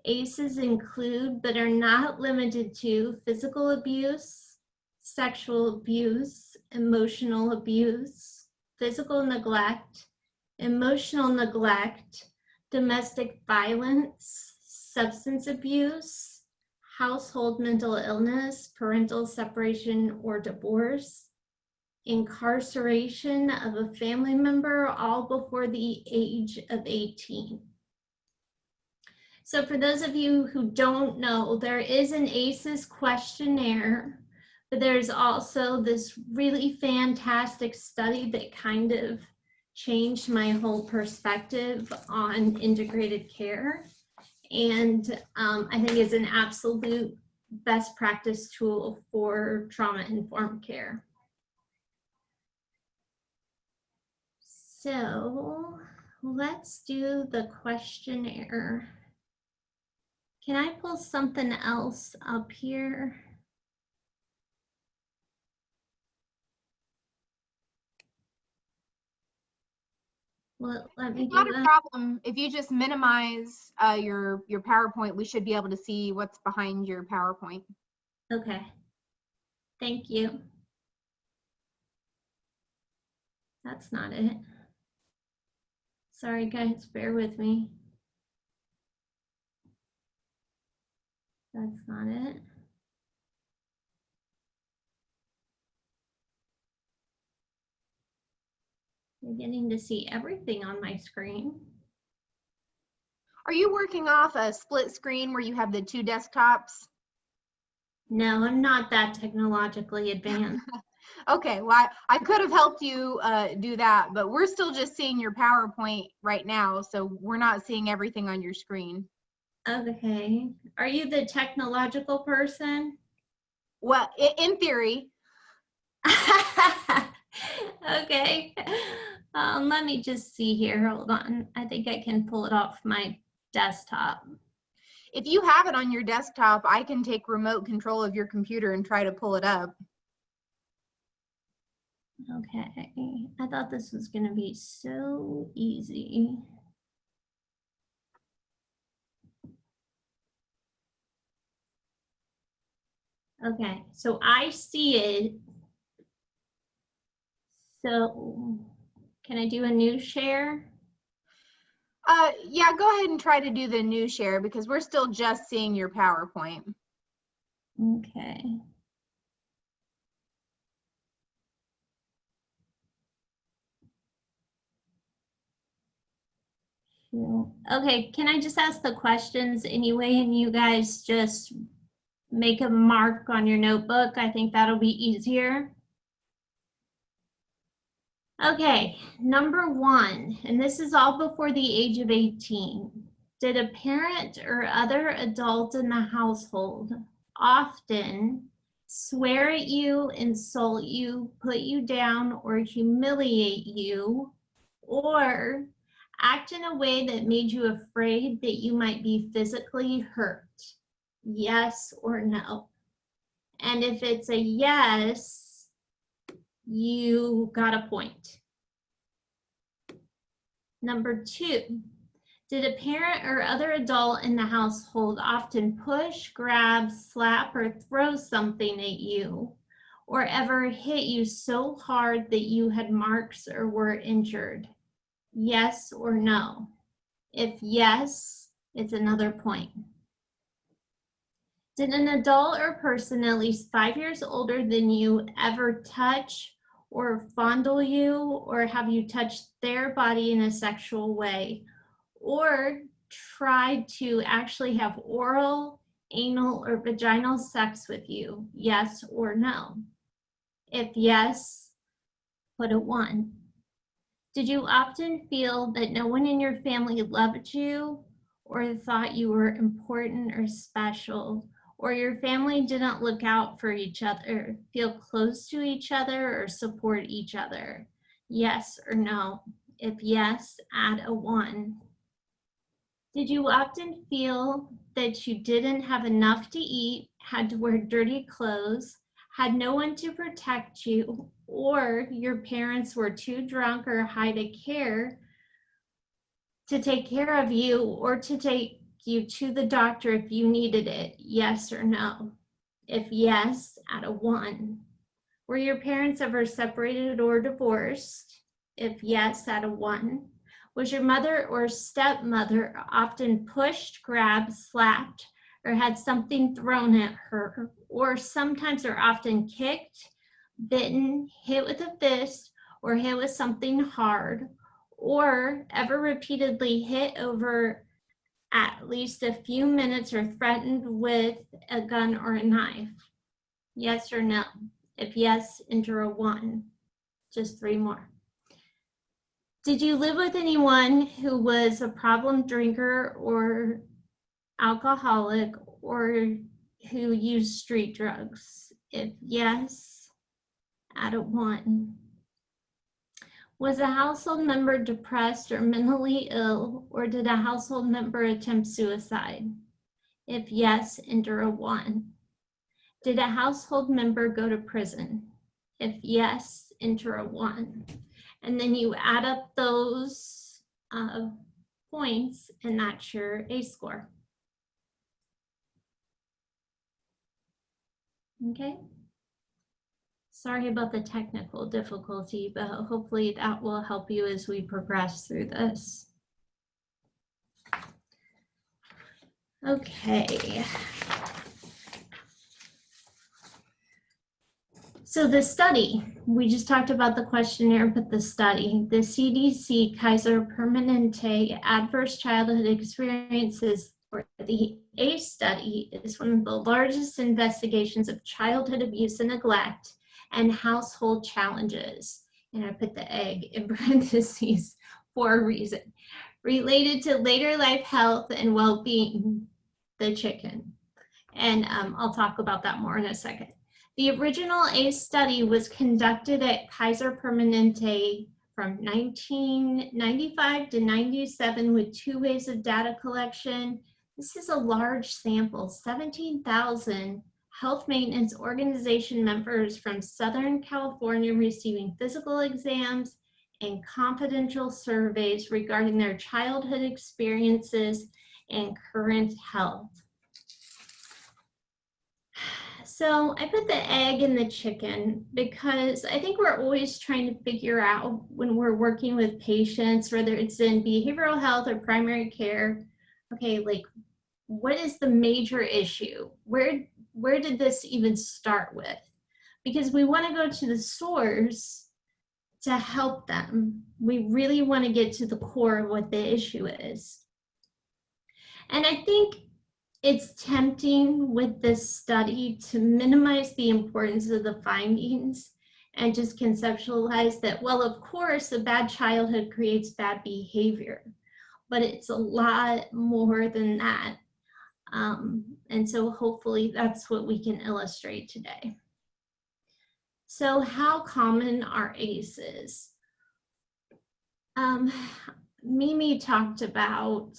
ACEs include, but are not limited to, physical abuse, sexual abuse, emotional abuse, physical neglect, emotional neglect, domestic violence, substance abuse, household mental illness, parental separation or divorce, incarceration of a family member, all before the age of 18. So for those of you who don't know, there is an ACEs questionnaire, but there's also this really fantastic study that kind of changed my whole perspective on integrated care. And I think is an absolute best practice tool for trauma-informed care. So let's do the questionnaire. Can I pull something else up here? Well, let me do Not a that. problem. If you just minimize your PowerPoint, we should be able to see what's behind your PowerPoint. Okay. Thank you. That's not it. Sorry guys, bear with me. That's not it. You're getting to see everything on my screen. Are you working off a split screen where you have the 2 desktops? No, I'm not that technologically advanced. Okay, well, I could have helped you do that, but we're still just seeing your PowerPoint right now, so we're not seeing everything on your screen. Okay. Are you the technological person? Well, in theory. Okay. Let me just see here. Hold on. I think I can pull it off my desktop. If you have it on your desktop, I can take remote control of your computer and try to pull it up. Okay. I thought this was going to be so easy. Okay, so I see it. So can I do a new share? Yeah, go ahead and try to do the new share because we're still just seeing your PowerPoint. Okay. Okay, can I just ask the questions anyway and you guys just make a mark on your notebook? I think that'll be easier. Okay, number 1, and this is all before the age of 18. Did a parent or other adult in the household often swear at you, insult you, put you down, or humiliate you, or act in a way that made you afraid that you might be physically hurt? Yes or no? And if it's a yes, you got a point. Number 2, did a parent or other adult in the household often push, grab, slap, or throw something at you, or ever hit you so hard that you had marks or were injured? Yes or no? If yes, it's another point. Did an adult or person at least 5 years older than you ever touch or fondle you, or have you touched their body in a sexual way, or tried to actually have oral, anal, or vaginal sex with you? Yes or no? If yes, put a 1. Did you often feel that no one in your family loved you or thought you were important or special, or your family didn't look out for each other, feel close to each other, or support each other? Yes or no? If yes, add a 1. Did you often feel that you didn't have enough to eat, had to wear dirty clothes, had no one to protect you, or your parents were too drunk or high to take care of you or to take you to the doctor if you needed it? Yes or no? If yes, add a 1. Were your parents ever separated or divorced? If yes, add a 1. Was your mother or stepmother often pushed, grabbed, slapped, or had something thrown at her, or sometimes or often kicked, bitten, hit with a fist, or hit with something hard, or ever repeatedly hit over at least a few minutes or threatened with a gun or a knife? Yes or no? If yes, enter a 1. Just 3 more. Did you live with anyone who was a problem drinker or alcoholic or who used street drugs? If yes, add a 1. Was a household member depressed or mentally ill, or did a household member attempt suicide? If yes, enter a 1. Did a household member go to prison? If yes, enter a 1. And then you add up those points, and that's your ACE score. Okay? Sorry about the technical difficulty, but hopefully that will help you as we progress through this. Okay. So the study, we just talked about the questionnaire, but the study, the CDC Kaiser Permanente Adverse Childhood Experiences, or the ACE study, is one of the largest investigations of childhood abuse and neglect and household challenges. And I put the egg in parentheses for a reason. Related to later life health and well-being, the chicken. And I'll talk about that more in a second. The original ACE study was conducted at Kaiser Permanente from 1995 to 97 with 2 ways of data collection. This is a large sample, 17,000 health maintenance organization members from Southern California receiving physical exams and confidential surveys regarding their childhood experiences and current health. So I put the egg in the chicken because I think we're always trying to figure out when we're working with patients, whether it's in behavioral health or primary care, okay, like what is the major issue? Where did this even start with? Because we want to go to the source to help them. We really want to get to the core of what the issue is. And I think it's tempting with this study to minimize the importance of the findings and just conceptualize that, well, of course, a bad childhood creates bad behavior, but it's a lot more than that. And so hopefully that's what we can illustrate today. So how common are ACEs? Mimi talked about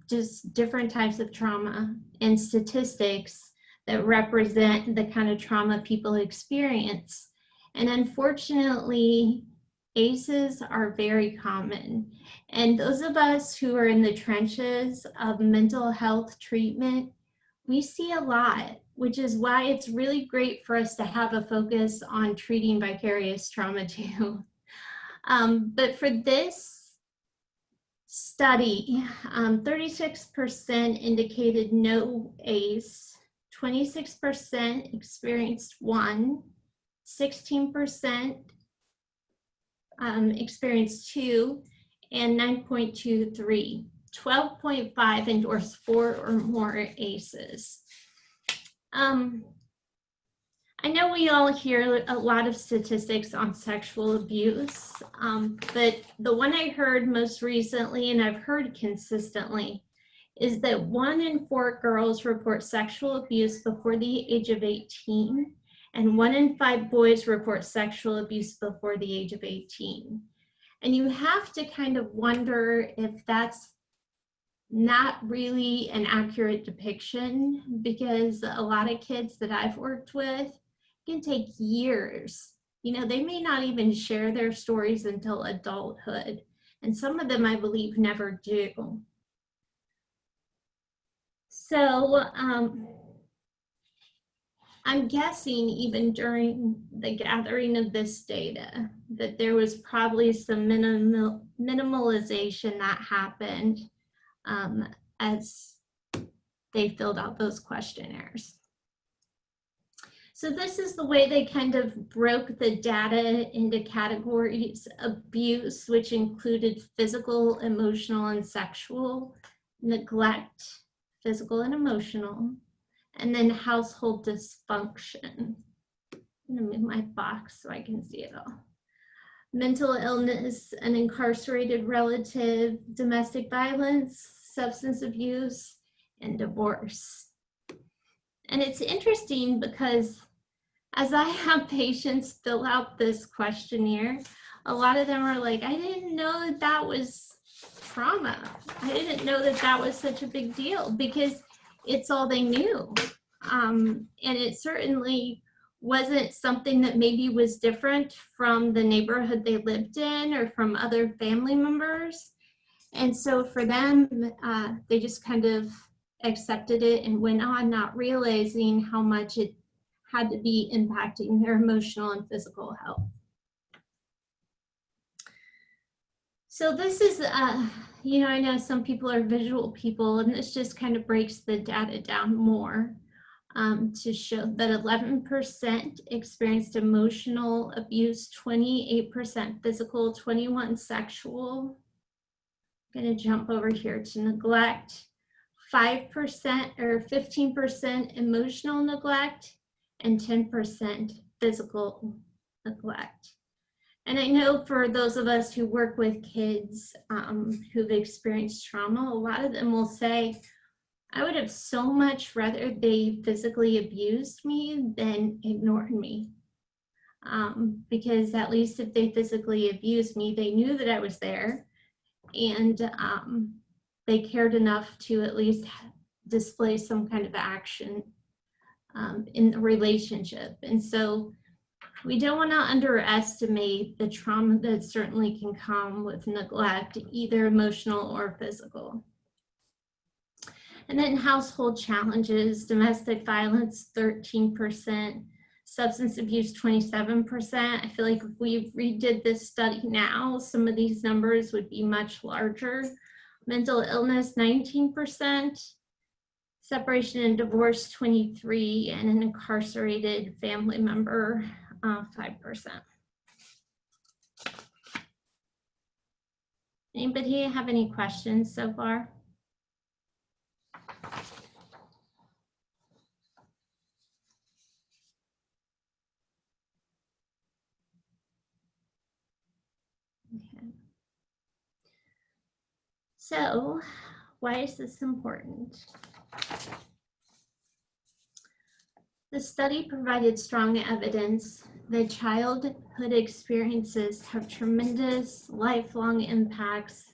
just different types of trauma and statistics that represent the kind of trauma people experience. And unfortunately, ACEs are very common. And those of us who are in the trenches of mental health treatment, we see a lot, which is why it's really great for us to have a focus on treating vicarious trauma too. But for this study, 36% indicated no ACE, 26% experienced one, 16% experienced two, and 9.23. 12.5 endorsed 4 or more ACEs. I know we all hear a lot of statistics on sexual abuse, but the one I heard most recently, and I've heard consistently, is that 1 in 4 girls report sexual abuse before the age of 18, and 1 in 5 boys report sexual abuse before the age of 18. And you have to kind of wonder if that's not really an accurate depiction, because a lot of kids that I've worked with can take years. You know, they may not even share their stories until adulthood. And some of them, I believe, never do. So I'm guessing even during the gathering of this data that there was probably some minimalization that happened as they filled out those questionnaires. So this is the way they kind of broke the data into categories: abuse, which included physical, emotional, and sexual; neglect, physical and emotional; and then household dysfunction. I'm gonna move my box so I can see it all. Mental illness, an incarcerated relative, domestic violence, substance abuse, and divorce. And it's interesting because as I have patients fill out this questionnaire, a lot of them are like, I didn't know that that was trauma. I didn't know that that was such a big deal, because it's all they knew. And it certainly wasn't something that maybe was different from the neighborhood they lived in or from other family members. And so for them, they just kind of accepted it and went on, not realizing how much it had to be impacting their emotional and physical health. So this is, you know, I know some people are visual people, and this just kind of breaks the data down more to show that 11% experienced emotional abuse, 28% physical, 21% sexual. I'm going to jump over here to neglect. 5% or 15% emotional neglect, and 10% physical neglect. And I know for those of us who work with kids who've experienced trauma, a lot of them will say, I would have so much rather they physically abused me than ignored me. Because at least if they physically abused me, they knew that I was there, and they cared enough to at least display some kind of action in the relationship. And so we don't want to underestimate the trauma that certainly can come with neglect, either emotional or physical. And then household challenges, domestic violence, 13%, substance abuse, 27%. I feel like if we redid this study now, some of these numbers would be much larger. Mental illness, 19%, separation and divorce, 23%, and an incarcerated family member, 5%. Anybody have any questions so far? Okay. So, why is this important? The study provided strong evidence that childhood experiences have tremendous lifelong impacts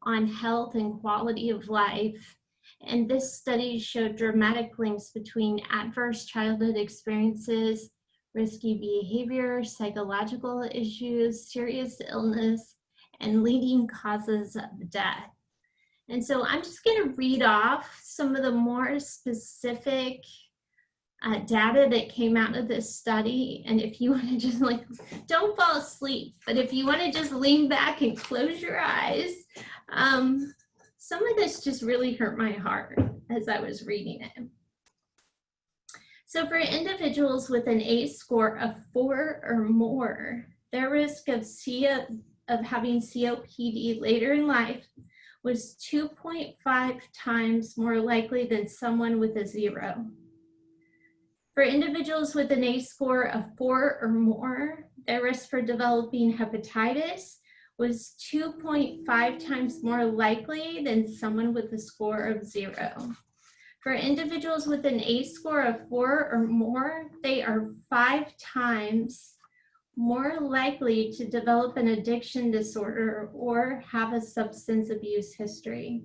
on health and quality of life. And this study showed dramatic links between adverse childhood experiences, risky behavior, psychological issues, serious illness, and leading causes of death. And so I'm just going to read off some of the more specific data that came out of this study. And if you want to just don't fall asleep, but if you want to just lean back and close your eyes, some of this just really hurt my heart as I was reading it. So for individuals with an ACE score of 4 or more, their risk of having COPD later in life was 2.5 times more likely than someone with a 0. For individuals with an ACE score of 4 or more, their risk for developing hepatitis was 2.5 times more likely than someone with a score of 0. For individuals with an ACE score of 4 or more, they are 5 times more likely to develop an addiction disorder or have a substance abuse history.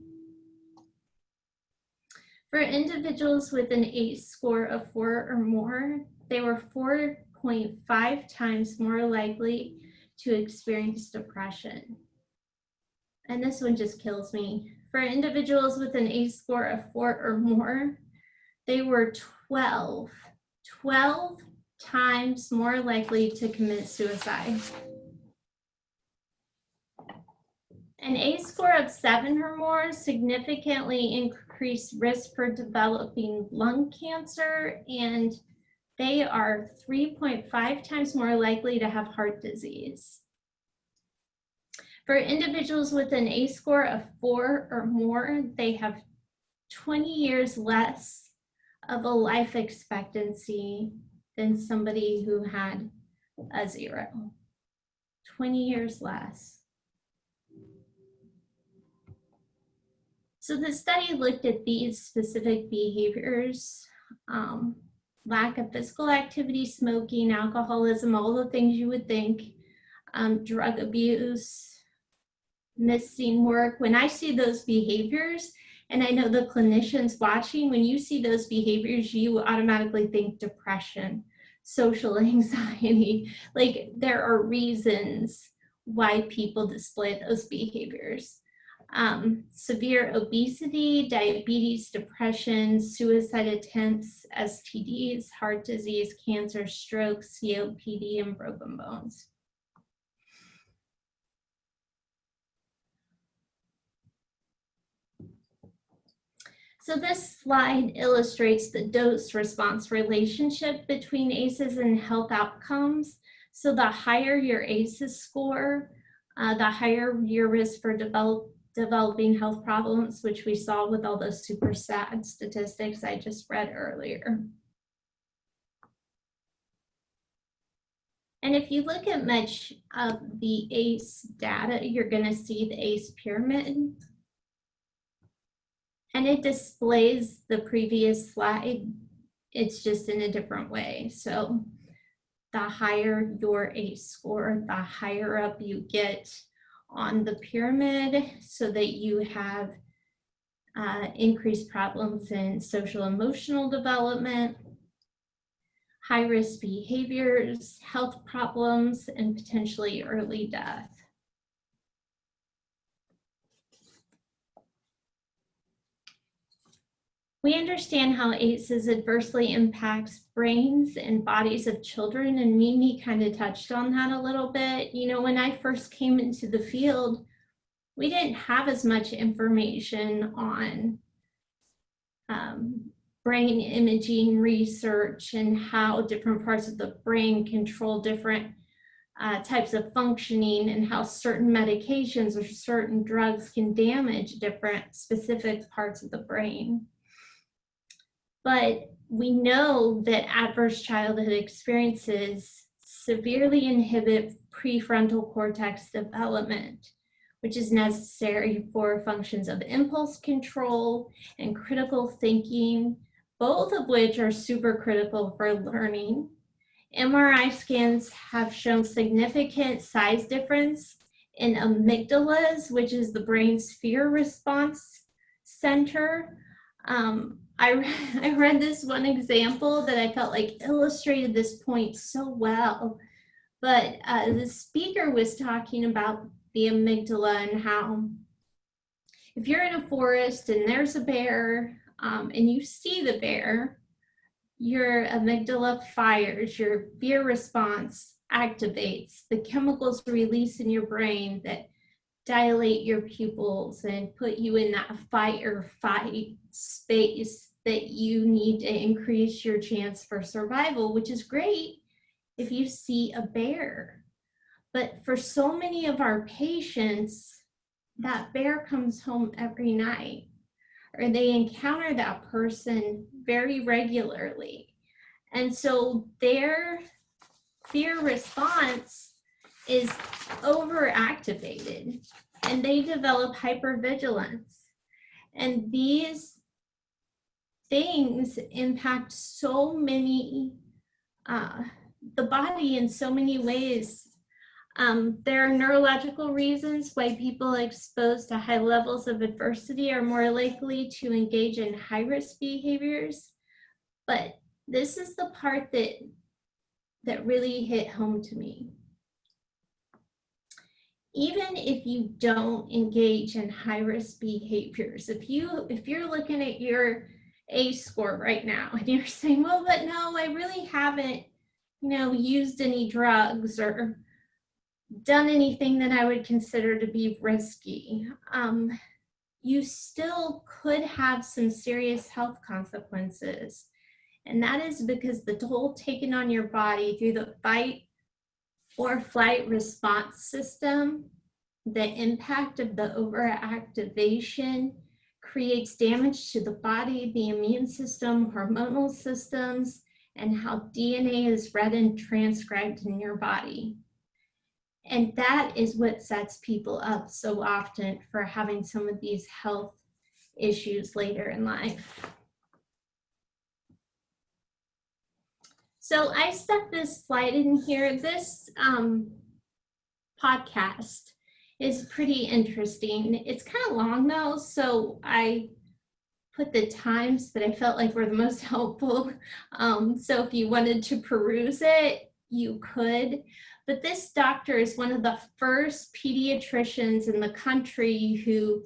For individuals with an ACE score of 4 or more, they were 4.5 times more likely to experience depression. And this one just kills me. For individuals with an ACE score of 4 or more, they were 12 times more likely to commit suicide. An ACE score of 7 or more significantly increased risk for developing lung cancer, and they are 3.5 times more likely to have heart disease. For individuals with an ACE score of 4 or more, they have 20 years less of a life expectancy than somebody who had a 0. 20 years less. So the study looked at these specific behaviors, lack of physical activity, smoking, alcoholism, all the things you would think, drug abuse, missing work. When I see those behaviors, and I know the clinicians watching, when you see those behaviors, you automatically think depression, social anxiety. Like there are reasons why people display those behaviors. severe obesity, diabetes, depression, suicide attempts, STDs, heart disease, cancer, stroke, COPD, and broken bones. So this slide illustrates the dose-response relationship between ACEs and health outcomes. So the higher your ACEs score, the higher your risk for developing health problems, which we saw with all those super sad statistics I just read earlier. And if you look at much of the ACE data, you're going to see the ACE pyramid. And it displays the previous slide. It's just in a different way. So the higher your ACE score, the higher up you get on the pyramid, so that you have increased problems in social emotional development, high-risk behaviors, health problems, and potentially early death. We understand how ACEs adversely impacts brains and bodies of children, and Mimi kind of touched on that a little bit. You know, when I first came into the field, we didn't have as much information on brain imaging research and how different parts of the brain control different types of functioning, and how certain medications or certain drugs can damage different specific parts of the brain. But we know that adverse childhood experiences severely inhibit prefrontal cortex development, which is necessary for functions of impulse control and critical thinking, both of which are super critical for learning. MRI scans have shown significant size difference in amygdalas, which is the brain's fear response center. I read this one example that I felt like illustrated this point so well, but the speaker was talking about the amygdala and how if you're in a forest and there's a bear and you see the bear, your amygdala fires, your fear response activates, the chemicals released in your brain that dilate your pupils and put you in that fight or flight space that you need to increase your chance for survival, which is great if you see a bear. But for so many of our patients, that bear comes home every night, or they encounter that person very regularly. And so their fear response is overactivated, and they develop hypervigilance. And these things impact so many, the body in so many ways. There are neurological reasons why people exposed to high levels of adversity are more likely to engage in high-risk behaviors. But this is the part that really hit home to me. Even if you don't engage in high-risk behaviors, if you're looking at your ACE score right now and you're saying, well, but no, I really haven't, used any drugs or done anything that I would consider to be risky, you still could have some serious health consequences. And that is because the toll taken on your body through the fight or flight response system, the impact of the overactivation creates damage to the body, the immune system, hormonal systems, and how DNA is read and transcribed in your body. And that is what sets people up so often for having some of these health issues later in life. So I stuck this slide in here. This podcast is pretty interesting. It's kind of long though, so I put the times that I felt like were the most helpful. So if you wanted to peruse it, you could. But this doctor is one of the first pediatricians in the country who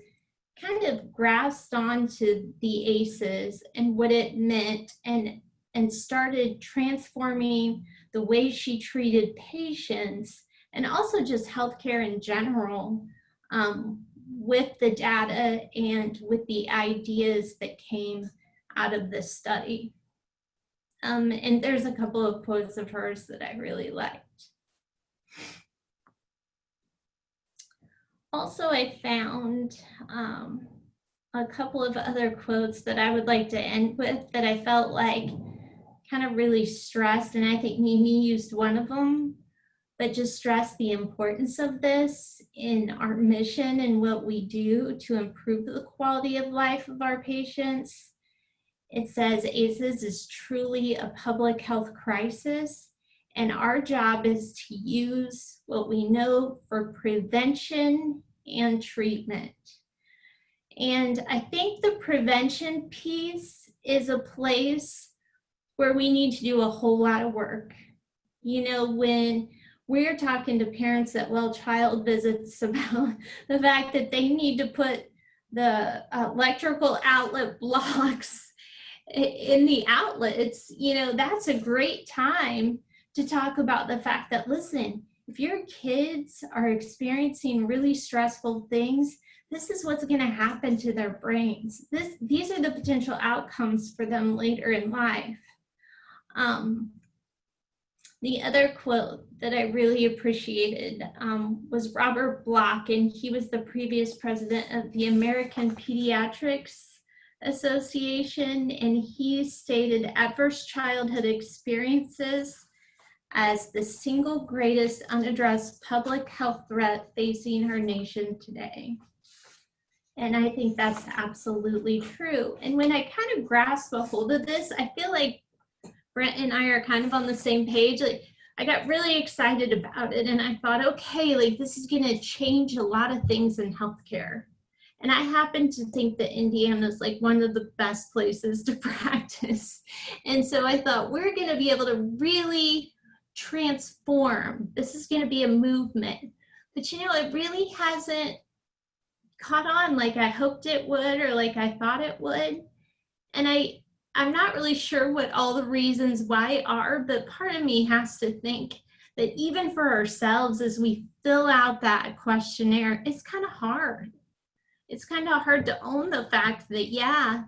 kind of grasped onto the ACEs and what it meant, and started transforming the way she treated patients and also just healthcare in general, with the data and with the ideas that came out of this study. And there's a couple of quotes of hers that I really liked. Also, I found a couple of other quotes that I would like to end with that I felt like kind of really stressed, and I think Mimi used one of them, but just stressed the importance of this in our mission and what we do to improve the quality of life of our patients. It says, ACEs is truly a public health crisis, and our job is to use what we know for prevention and treatment. And I think the prevention piece is a place where we need to do a whole lot of work. You know, when we're talking to parents at Well Child Visits about the fact that they need to put the electrical outlet blocks in the outlets, you know, that's a great time to talk about the fact that, listen, if your kids are experiencing really stressful things, this is what's going to happen to their brains. These are the potential outcomes for them later in life. The other quote that I really appreciated was Robert Block, and he was the previous president of the American Pediatrics Association, and he stated adverse childhood experiences as the single greatest unaddressed public health threat facing our nation today. And I think that's absolutely true. And when I kind of grasp a hold of this, I feel like Brent and I are kind of on the same page. Like, I got really excited about it, and I thought, okay, like this is going to change a lot of things in healthcare. And I happen to think that Indiana is like one of the best places to practice. And so I thought, we're going to be able to really transform. This is going to be a movement. But you know, it really hasn't caught on like I hoped it would or like I thought it would. And I'm not really sure what all the reasons why are, but part of me has to think that even for ourselves, as we fill out that questionnaire, it's kind of hard. It's kind of hard to own the fact that, yeah,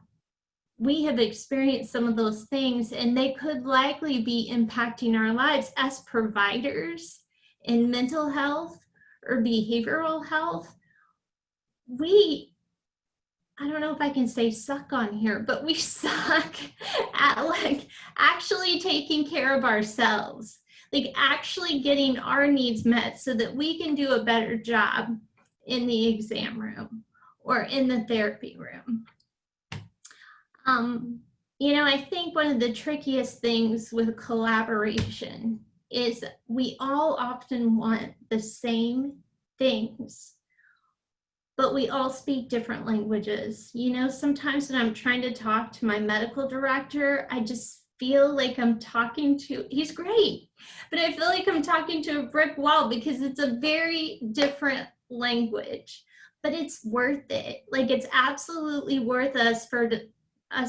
we have experienced some of those things and they could likely be impacting our lives as providers in mental health or behavioral health. I don't know if I can say suck on here, but we suck at like actually taking care of ourselves, like actually getting our needs met so that we can do a better job in the exam room or in the therapy room. You know, I think one of the trickiest things with collaboration is we all often want the same things, but we all speak different languages. You know, sometimes when I'm trying to talk to my medical director, I just feel like I'm talking to, he's great, but I feel like I'm talking to a brick wall because it's a very different language, but it's worth it. Like, it's absolutely worth us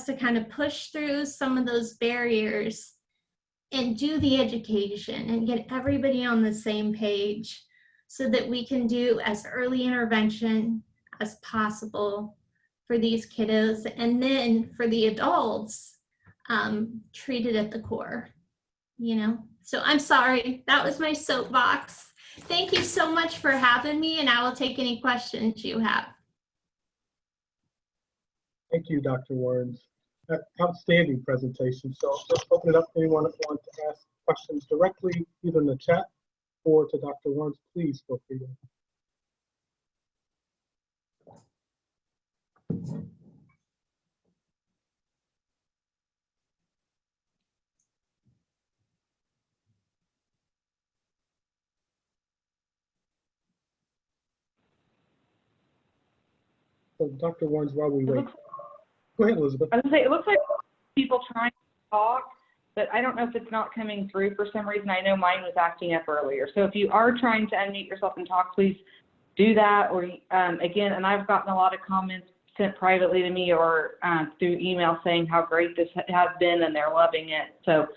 to kind of push through some of those barriers and do the education and get everybody on the same page so that we can do as early intervention as possible for these kiddos, and then for the adults, treated at the core, you know? So I'm sorry, that was my soapbox. Thank you so much for having me, and I will take any questions you have. Thank you, Dr. Wernz. Outstanding presentation. So let's open it up to anyone that wants to ask questions directly, either in the chat or to Dr. Wernz. Please feel free to. So Dr. Wernz, while we wait, go ahead, Elizabeth. I was gonna say, it looks like people trying to talk, but I don't know if it's not coming through for some reason. I know mine was acting up earlier. So if you are trying to unmute yourself and talk, please do that, or again, and I've gotten a lot of comments sent privately to me or through email saying how great this has been and they're loving it. So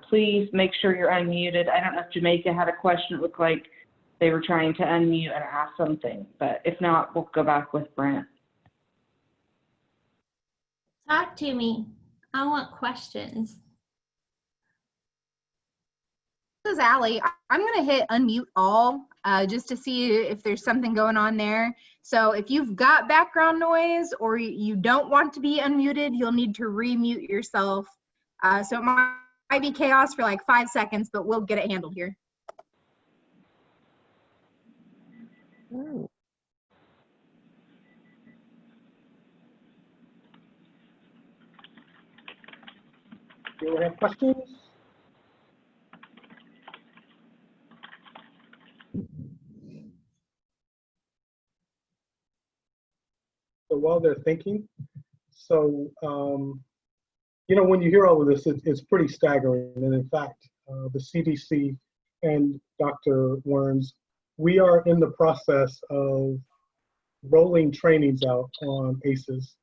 please make sure you're unmuted. I don't know if Jamaica had a question. It looked like they were trying to unmute and ask something, but if not, we'll go back with Brent. Talk to me. I want questions. This is Allie. I'm going to hit unmute all just to see if there's something going on there. So if you've got background noise or you don't want to be unmuted, you'll need to remute yourself. So it might be chaos for like 5 seconds, but we'll get it handled here. Do you have questions? So while they're thinking, so, you know, when you hear all of this, it's pretty staggering. And in fact, the CDC and Dr. Wernz, we are in the process of rolling trainings out on ACEs.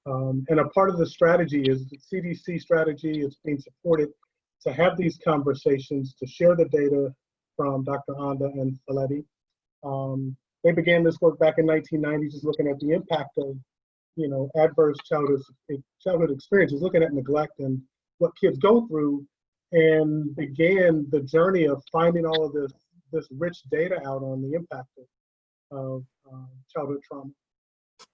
And a part of the strategy is the CDC strategy. It's being supported to have these conversations, to share the data from Dr. Anda and Faletti. They began this work back in 1990, just looking at the impact of, you know, adverse childhood experiences, looking at neglect and what kids go through, and began the journey of finding all of this rich data out on the impact of childhood trauma.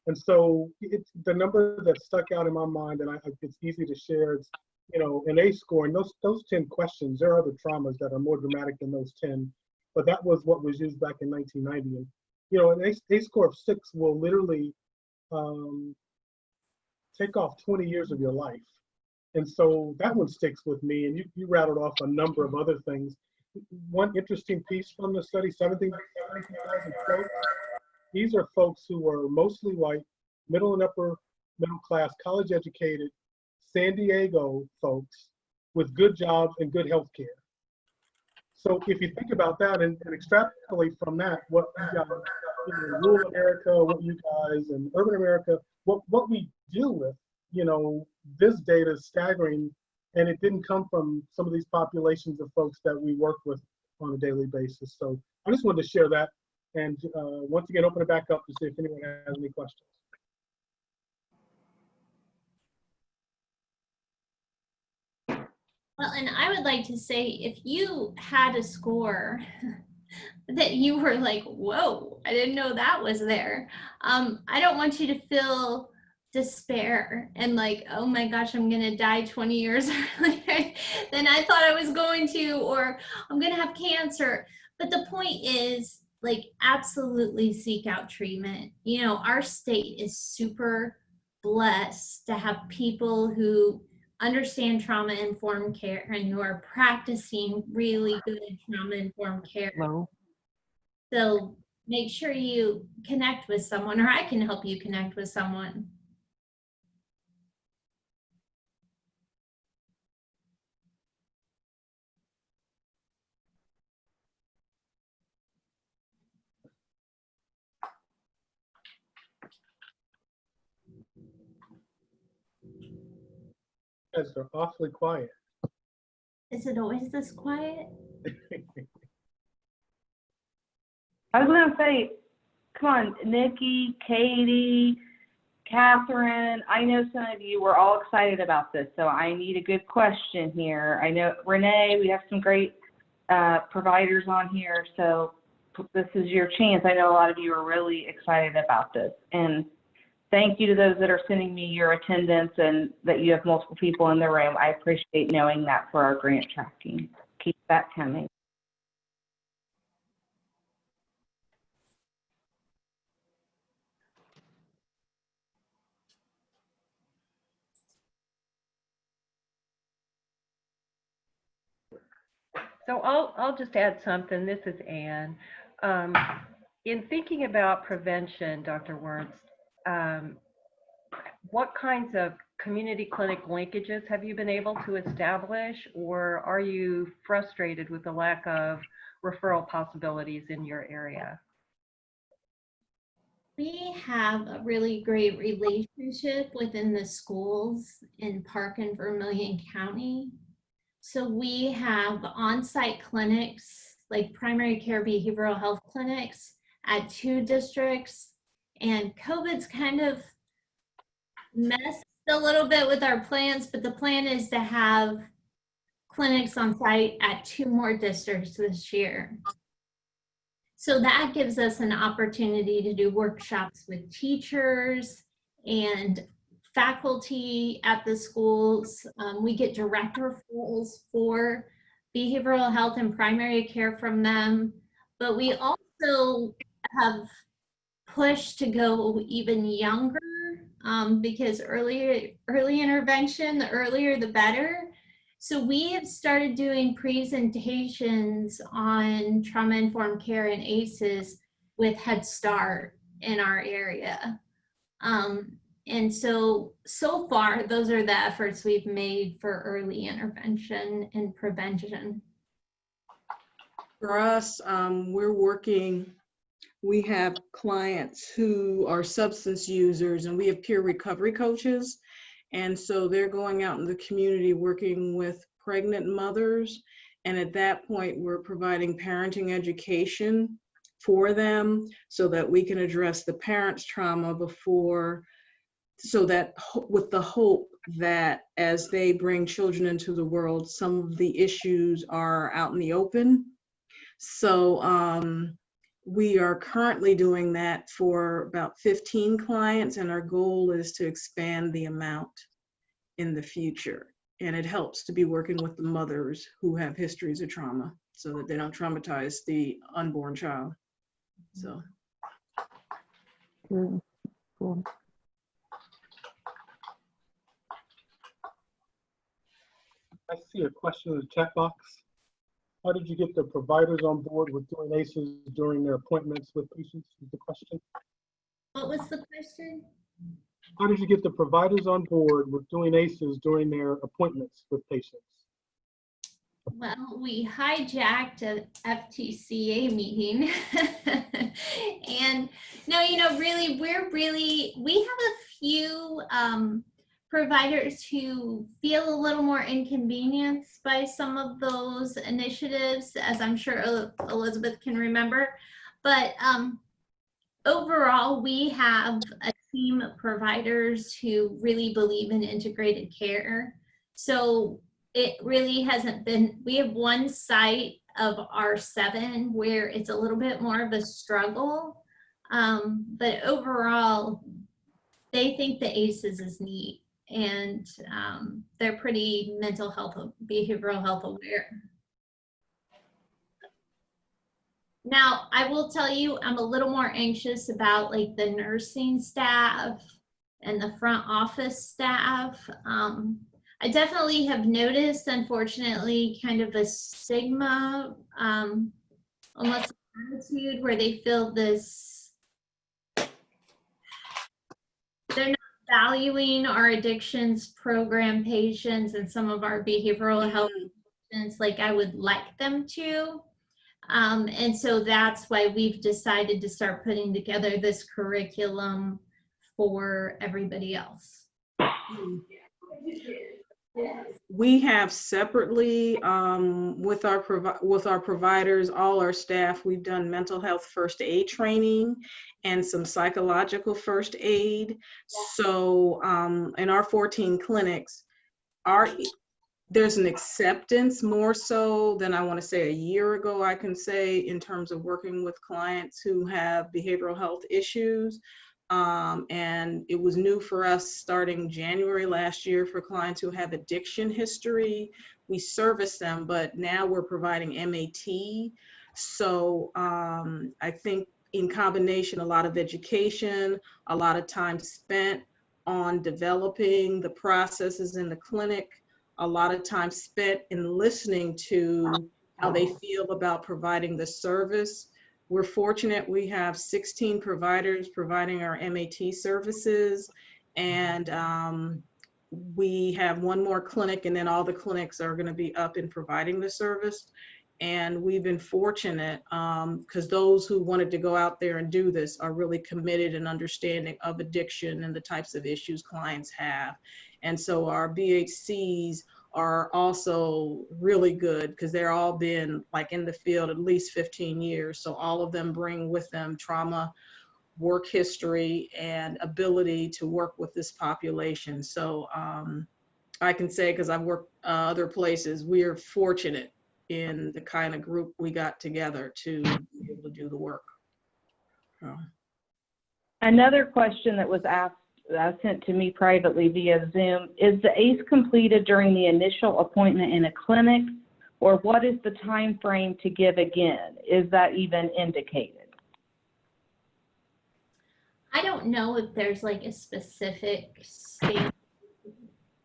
And so it's the number that stuck out in my mind, and it's easy to share. It's, you know, an ACE score, and those 10 questions, there are other traumas that are more dramatic than those 10, but that was what was used back in 1990. And, you know, an ACE score of 6 will literally take off 20 years of your life. And so that one sticks with me, and you rattled off a number of other things. One interesting piece from the study, 17,000 folks. These are folks who are mostly white, middle and upper middle class, college educated, San Diego folks with good jobs and good health care. So if you think about that and extrapolate from that, what you got in rural America, what you guys in urban America, what we deal with, you know, this data is staggering, and it didn't come from some of these populations of folks that we work with on a daily basis. So I just wanted to share that. And once again, open it back up to see if anyone has any questions. Well, and I would like to say, if you had a score that you were like, whoa, I didn't know that was there. I don't want you to feel despair and like, oh my gosh, I'm gonna die 20 years earlier than I thought I was going to, or I'm gonna have cancer. But the point is, like, absolutely seek out treatment. You know, our state is super blessed to have people who understand trauma-informed care and who are practicing really good trauma-informed care. Hello. So make sure you connect with someone, or I can help you connect with someone. You guys are awfully quiet. Is it always this quiet? I was going to say, come on, Nikki, Katie, Catherine, I know some of you were all excited about this, so I need a good question here. I know, Renee, we have some great providers on here, so this is your chance. I know a lot of you are really excited about this. And thank you to those that are sending me your attendance and that you have multiple people in the room. I appreciate knowing that for our grant tracking. Keep that coming. So I'll just add something. This is Anne. In thinking about prevention, Dr. Wernz, what kinds of community clinic linkages have you been able to establish, or are you frustrated with the lack of referral possibilities in your area? We have a really great relationship within the schools in Park and Vermilion County. So we have on-site clinics, like primary care behavioral health clinics at 2 districts. And COVID's kind of messed a little bit with our plans, but the plan is to have clinics on site at 2 more districts this year. So that gives us an opportunity to do workshops with teachers and faculty at the schools. We get direct referrals for behavioral health and primary care from them, but we also have pushed to go even younger because early intervention, the earlier the better. So we have started doing presentations on trauma-informed care and ACEs with Head Start in our area. And so far, those are the efforts we've made for early intervention and prevention. For us, we have clients who are substance users, and we have peer recovery coaches. And so they're going out in the community working with pregnant mothers. And at that point, we're providing parenting education for them so that we can address the parents' trauma before, so that with the hope that as they bring children into the world, some of the issues are out in the open. So we are currently doing that for about 15 clients, and our goal is to expand the amount in the future. And it helps to be working with the mothers who have histories of trauma so that they don't traumatize the unborn child. So. Cool. Cool. I see a question in the chat box. How did you get the providers on board with doing ACEs during their appointments with patients is the question. What was the question? How did you get the providers on board with doing ACEs during their appointments with patients? Well, we hijacked a FTCA meeting. And no, really, we have a few providers who feel a little more inconvenienced by some of those initiatives, as I'm sure Elizabeth can remember. But overall, we have a team of providers who really believe in integrated care. So it really hasn't been, we have one site of our 7 where it's a little bit more of a struggle. But overall, they think the ACEs is neat. And they're pretty mental health, behavioral health aware. Now, I will tell you, I'm a little more anxious about like the nursing staff and the front office staff. I definitely have noticed, unfortunately, kind of a stigma, almost attitude where they feel this, they're not valuing our addictions program patients and some of our behavioral health patients like I would like them to. And so that's why we've decided to start putting together this curriculum for everybody else. We have separately with our providers, all our staff, we've done mental health first aid training and some psychological first aid. So in our 14 clinics, there's an acceptance more so than I want to say a year ago, I can say, in terms of working with clients who have behavioral health issues. And it was new for us starting January last year for clients who have addiction history. We service them, but now we're providing MAT. So I think in combination, a lot of education, a lot of time spent on developing the processes in the clinic, a lot of time spent in listening to how they feel about providing the service. We're fortunate we have 16 providers providing our MAT services, and we have one more clinic, and then all the clinics are going to be up and providing the service. And we've been fortunate because those who wanted to go out there and do this are really committed and understanding of addiction and the types of issues clients have. And so our BHCs are also really good because they're all been like in the field at least 15 years. So all of them bring with them trauma, work history, and ability to work with this population. So I can say, because I've worked other places, we are fortunate in the kind of group we got together to be able to do the work. Another question that was asked, sent to me privately via Zoom, is the ACE completed during the initial appointment in a clinic, or what is the time frame to give again? Is that even indicated? I don't know if there's like a specific standard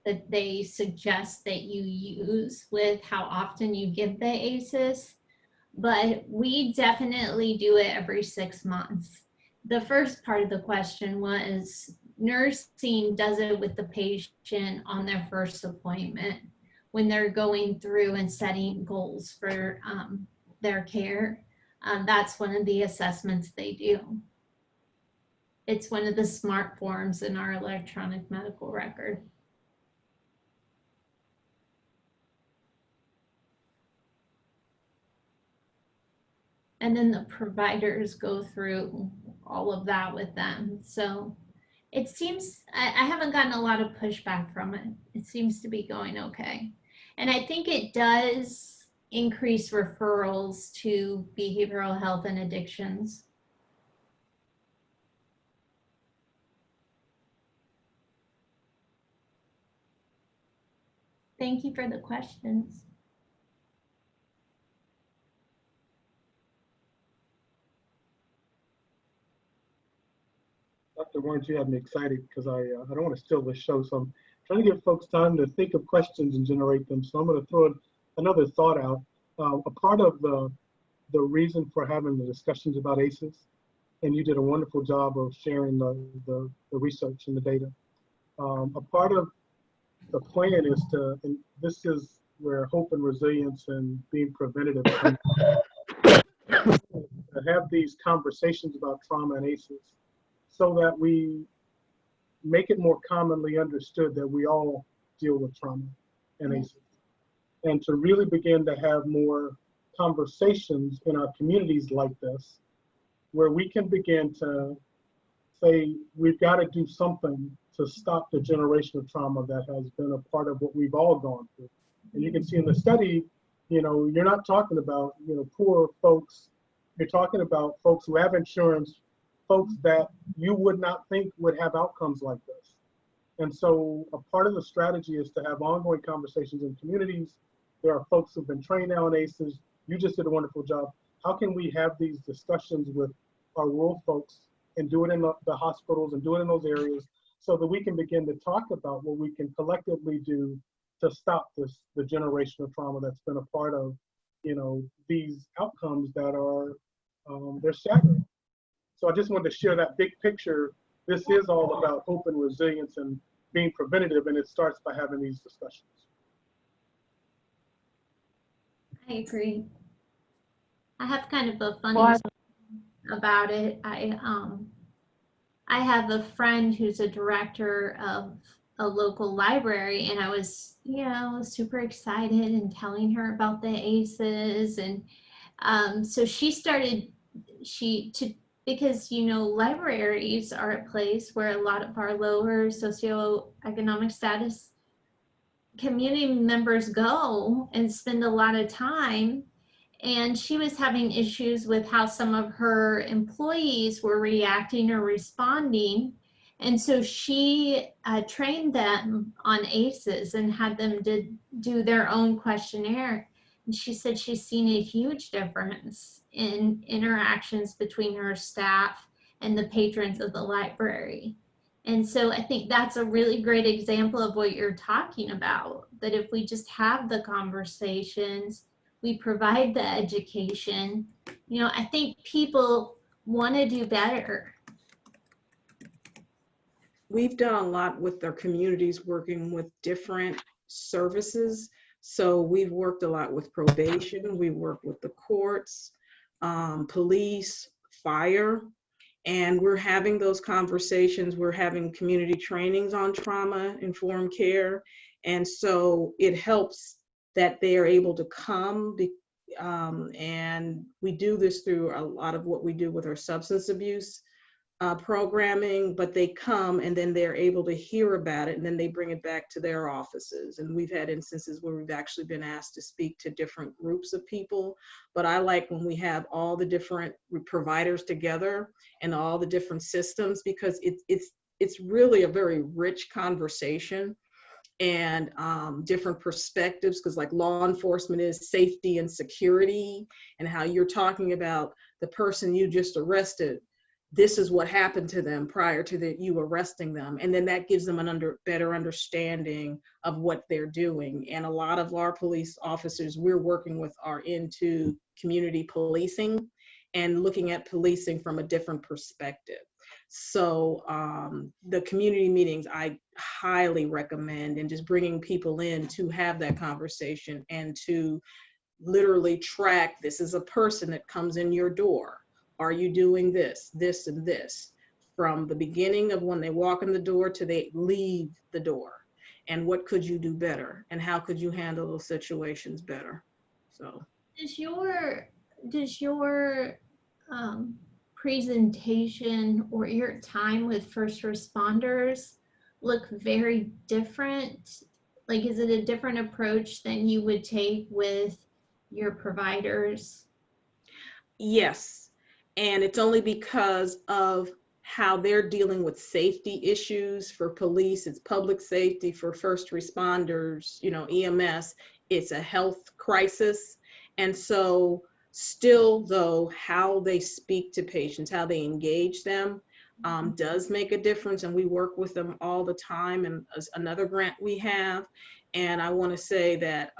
that they suggest that you use with how often you give the ACEs, but we definitely do it every 6 months. The first part of the question was nursing does it with the patient on their first appointment when they're going through and setting goals for their care. That's one of the assessments they do. It's one of the SMART forms in our electronic medical record. And then the providers go through all of that with them. So it seems, I haven't gotten a lot of pushback from it. It seems to be going okay. And I think it does increase referrals to behavioral health and addictions. Thank you for the questions. Dr. Wernz, you have me excited because I don't want to steal the show. So I'm trying to give folks time to think of questions and generate them. So I'm going to throw another thought out. A part of the reason for having the discussions about ACEs, and you did a wonderful job of sharing the research and the data. A part of the plan is to, and this is where hope and resilience and being preventative, to have these conversations about trauma and ACEs so that we make it more commonly understood that we all deal with trauma and ACEs. And to really begin to have more conversations in our communities like this, where we can begin to say, we've got to do something to stop the generational trauma that has been a part of what we've all gone through. And you can see in the study, you know, you're not talking about, you know, poor folks. You're talking about folks who have insurance, folks that you would not think would have outcomes like this. And so a part of the strategy is to have ongoing conversations in communities. There are folks who've been trained now in ACEs. You just did a wonderful job. How can we have these discussions with our rural folks and do it in the hospitals and do it in those areas so that we can begin to talk about what we can collectively do to stop the generational trauma that's been a part of, you know, these outcomes that are, they're staggering. So I just wanted to share that big picture. This is all about hope and resilience and being preventative, and it starts by having these discussions. I agree. I have kind of a funny story about it. I have a friend who's a director of a local library, and I was, you know, super excited and telling her about the ACEs. And so she started, because, you know, libraries are a place where a lot of our lower socioeconomic status community members go and spend a lot of time. And she was having issues with how some of her employees were reacting or responding. And so she trained them on ACEs and had them do their own questionnaire. And she said she's seen a huge difference in interactions between her staff and the patrons of the library. And so I think that's a really great example of what you're talking about, that if we just have the conversations, we provide the education, you know, I think people want to do better. We've done a lot with their communities, working with different services. So we've worked a lot with probation, we work with the courts, police, fire, and we're having those conversations. We're having community trainings on trauma-informed care. And so it helps that they are able to come, and we do this through a lot of what we do with our substance abuse programming, but they come and then they're able to hear about it and then they bring it back to their offices. And we've had instances where we've actually been asked to speak to different groups of people. But I like when we have all the different providers together and all the different systems, because it's really a very rich conversation and different perspectives, because like law enforcement is safety and security, and how you're talking about the person you just arrested. This is what happened to them prior to you arresting them. And then that gives them better understanding of what they're doing. And a lot of our police officers we're working with are into community policing and looking at policing from a different perspective. So the community meetings I highly recommend, and just bringing people in to have that conversation and to literally track, this is a person that comes in your door. Are you doing this, this, and this? From the beginning of when they walk in the door to they leave the door. And what could you do better? And how could you handle those situations better? So does your presentation or your time with first responders look very different? Like, is it a different approach than you would take with your providers? Yes. And it's only because of how they're dealing with safety issues. For police, it's public safety. For first responders, you know, EMS, it's a health crisis. And so still though, how they speak to patients, how they engage them does make a difference. And we work with them all the time. And another grant we have, and I want to say that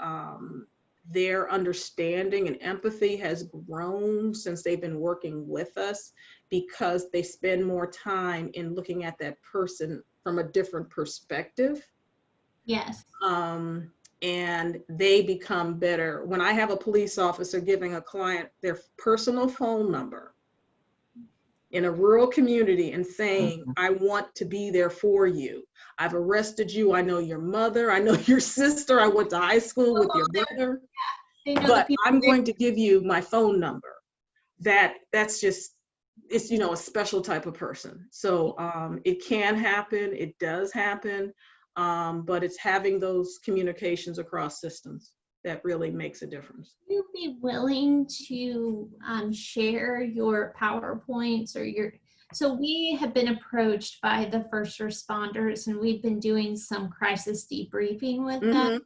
their understanding and empathy has grown since they've been working with us, because they spend more time in looking at that person from a different perspective. Yes. And they become better. When I have a police officer giving a client their personal phone number in a rural community and saying, I want to be there for you. I've arrested you. I know your mother. I know your sister. I went to high school with your brother. But I'm going to give you my phone number. That's just, it's, you know, a special type of person. So it can happen. It does happen. But it's having those communications across systems that really makes a difference. Would you be willing to share your PowerPoints or your, so we have been approached by the first responders and we've been doing some crisis debriefing with them,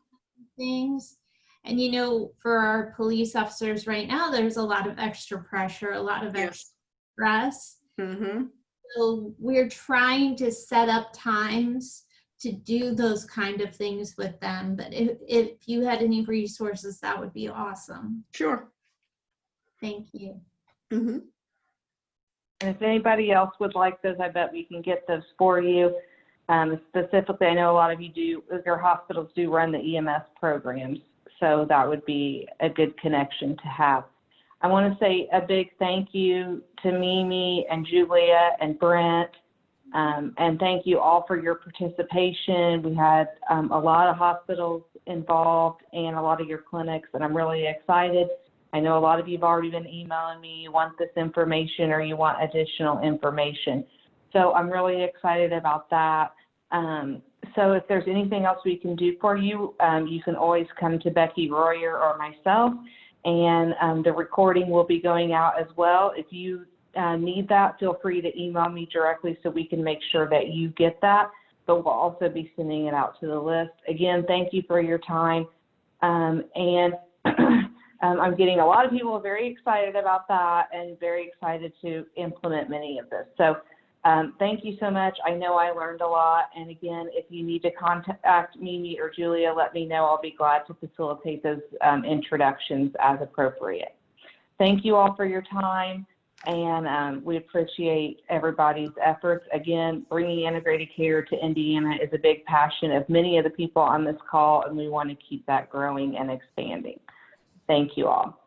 things. And you know, for our police officers right now, there's a lot of extra pressure, a lot of extra stress. So we're trying to set up times to do those kind of things with them. But if you had any resources, that would be awesome. Sure. Thank you. And if anybody else would like those, I bet we can get those for you. Specifically, I know a lot of you do, your hospitals do run the EMS programs, so that would be a good connection to have. I want to say a big thank you to Mimi and Julia and Brent. And thank you all for your participation. We had a lot of hospitals involved and a lot of your clinics, and I'm really excited. I know a lot of you have already been emailing me, you want this information or you want additional information. So I'm really excited about that. So if there's anything else we can do for you, you can always come to Becky Royer or myself, and the recording will be going out as well. If you need that, feel free to email me directly so we can make sure that you get that, but we'll also be sending it out to the list. Again, thank you for your time. I'm getting a lot of people very excited about that and very excited to implement many of this. So thank you so much. I know I learned a lot. And again, if you need to contact Mimi or Julia, let me know. I'll be glad to facilitate those introductions as appropriate. Thank you all for your time. and we appreciate everybody's efforts. Again, bringing integrated care to Indiana is a big passion of many of the people on this call, and we want to keep that growing and expanding. Thank you all.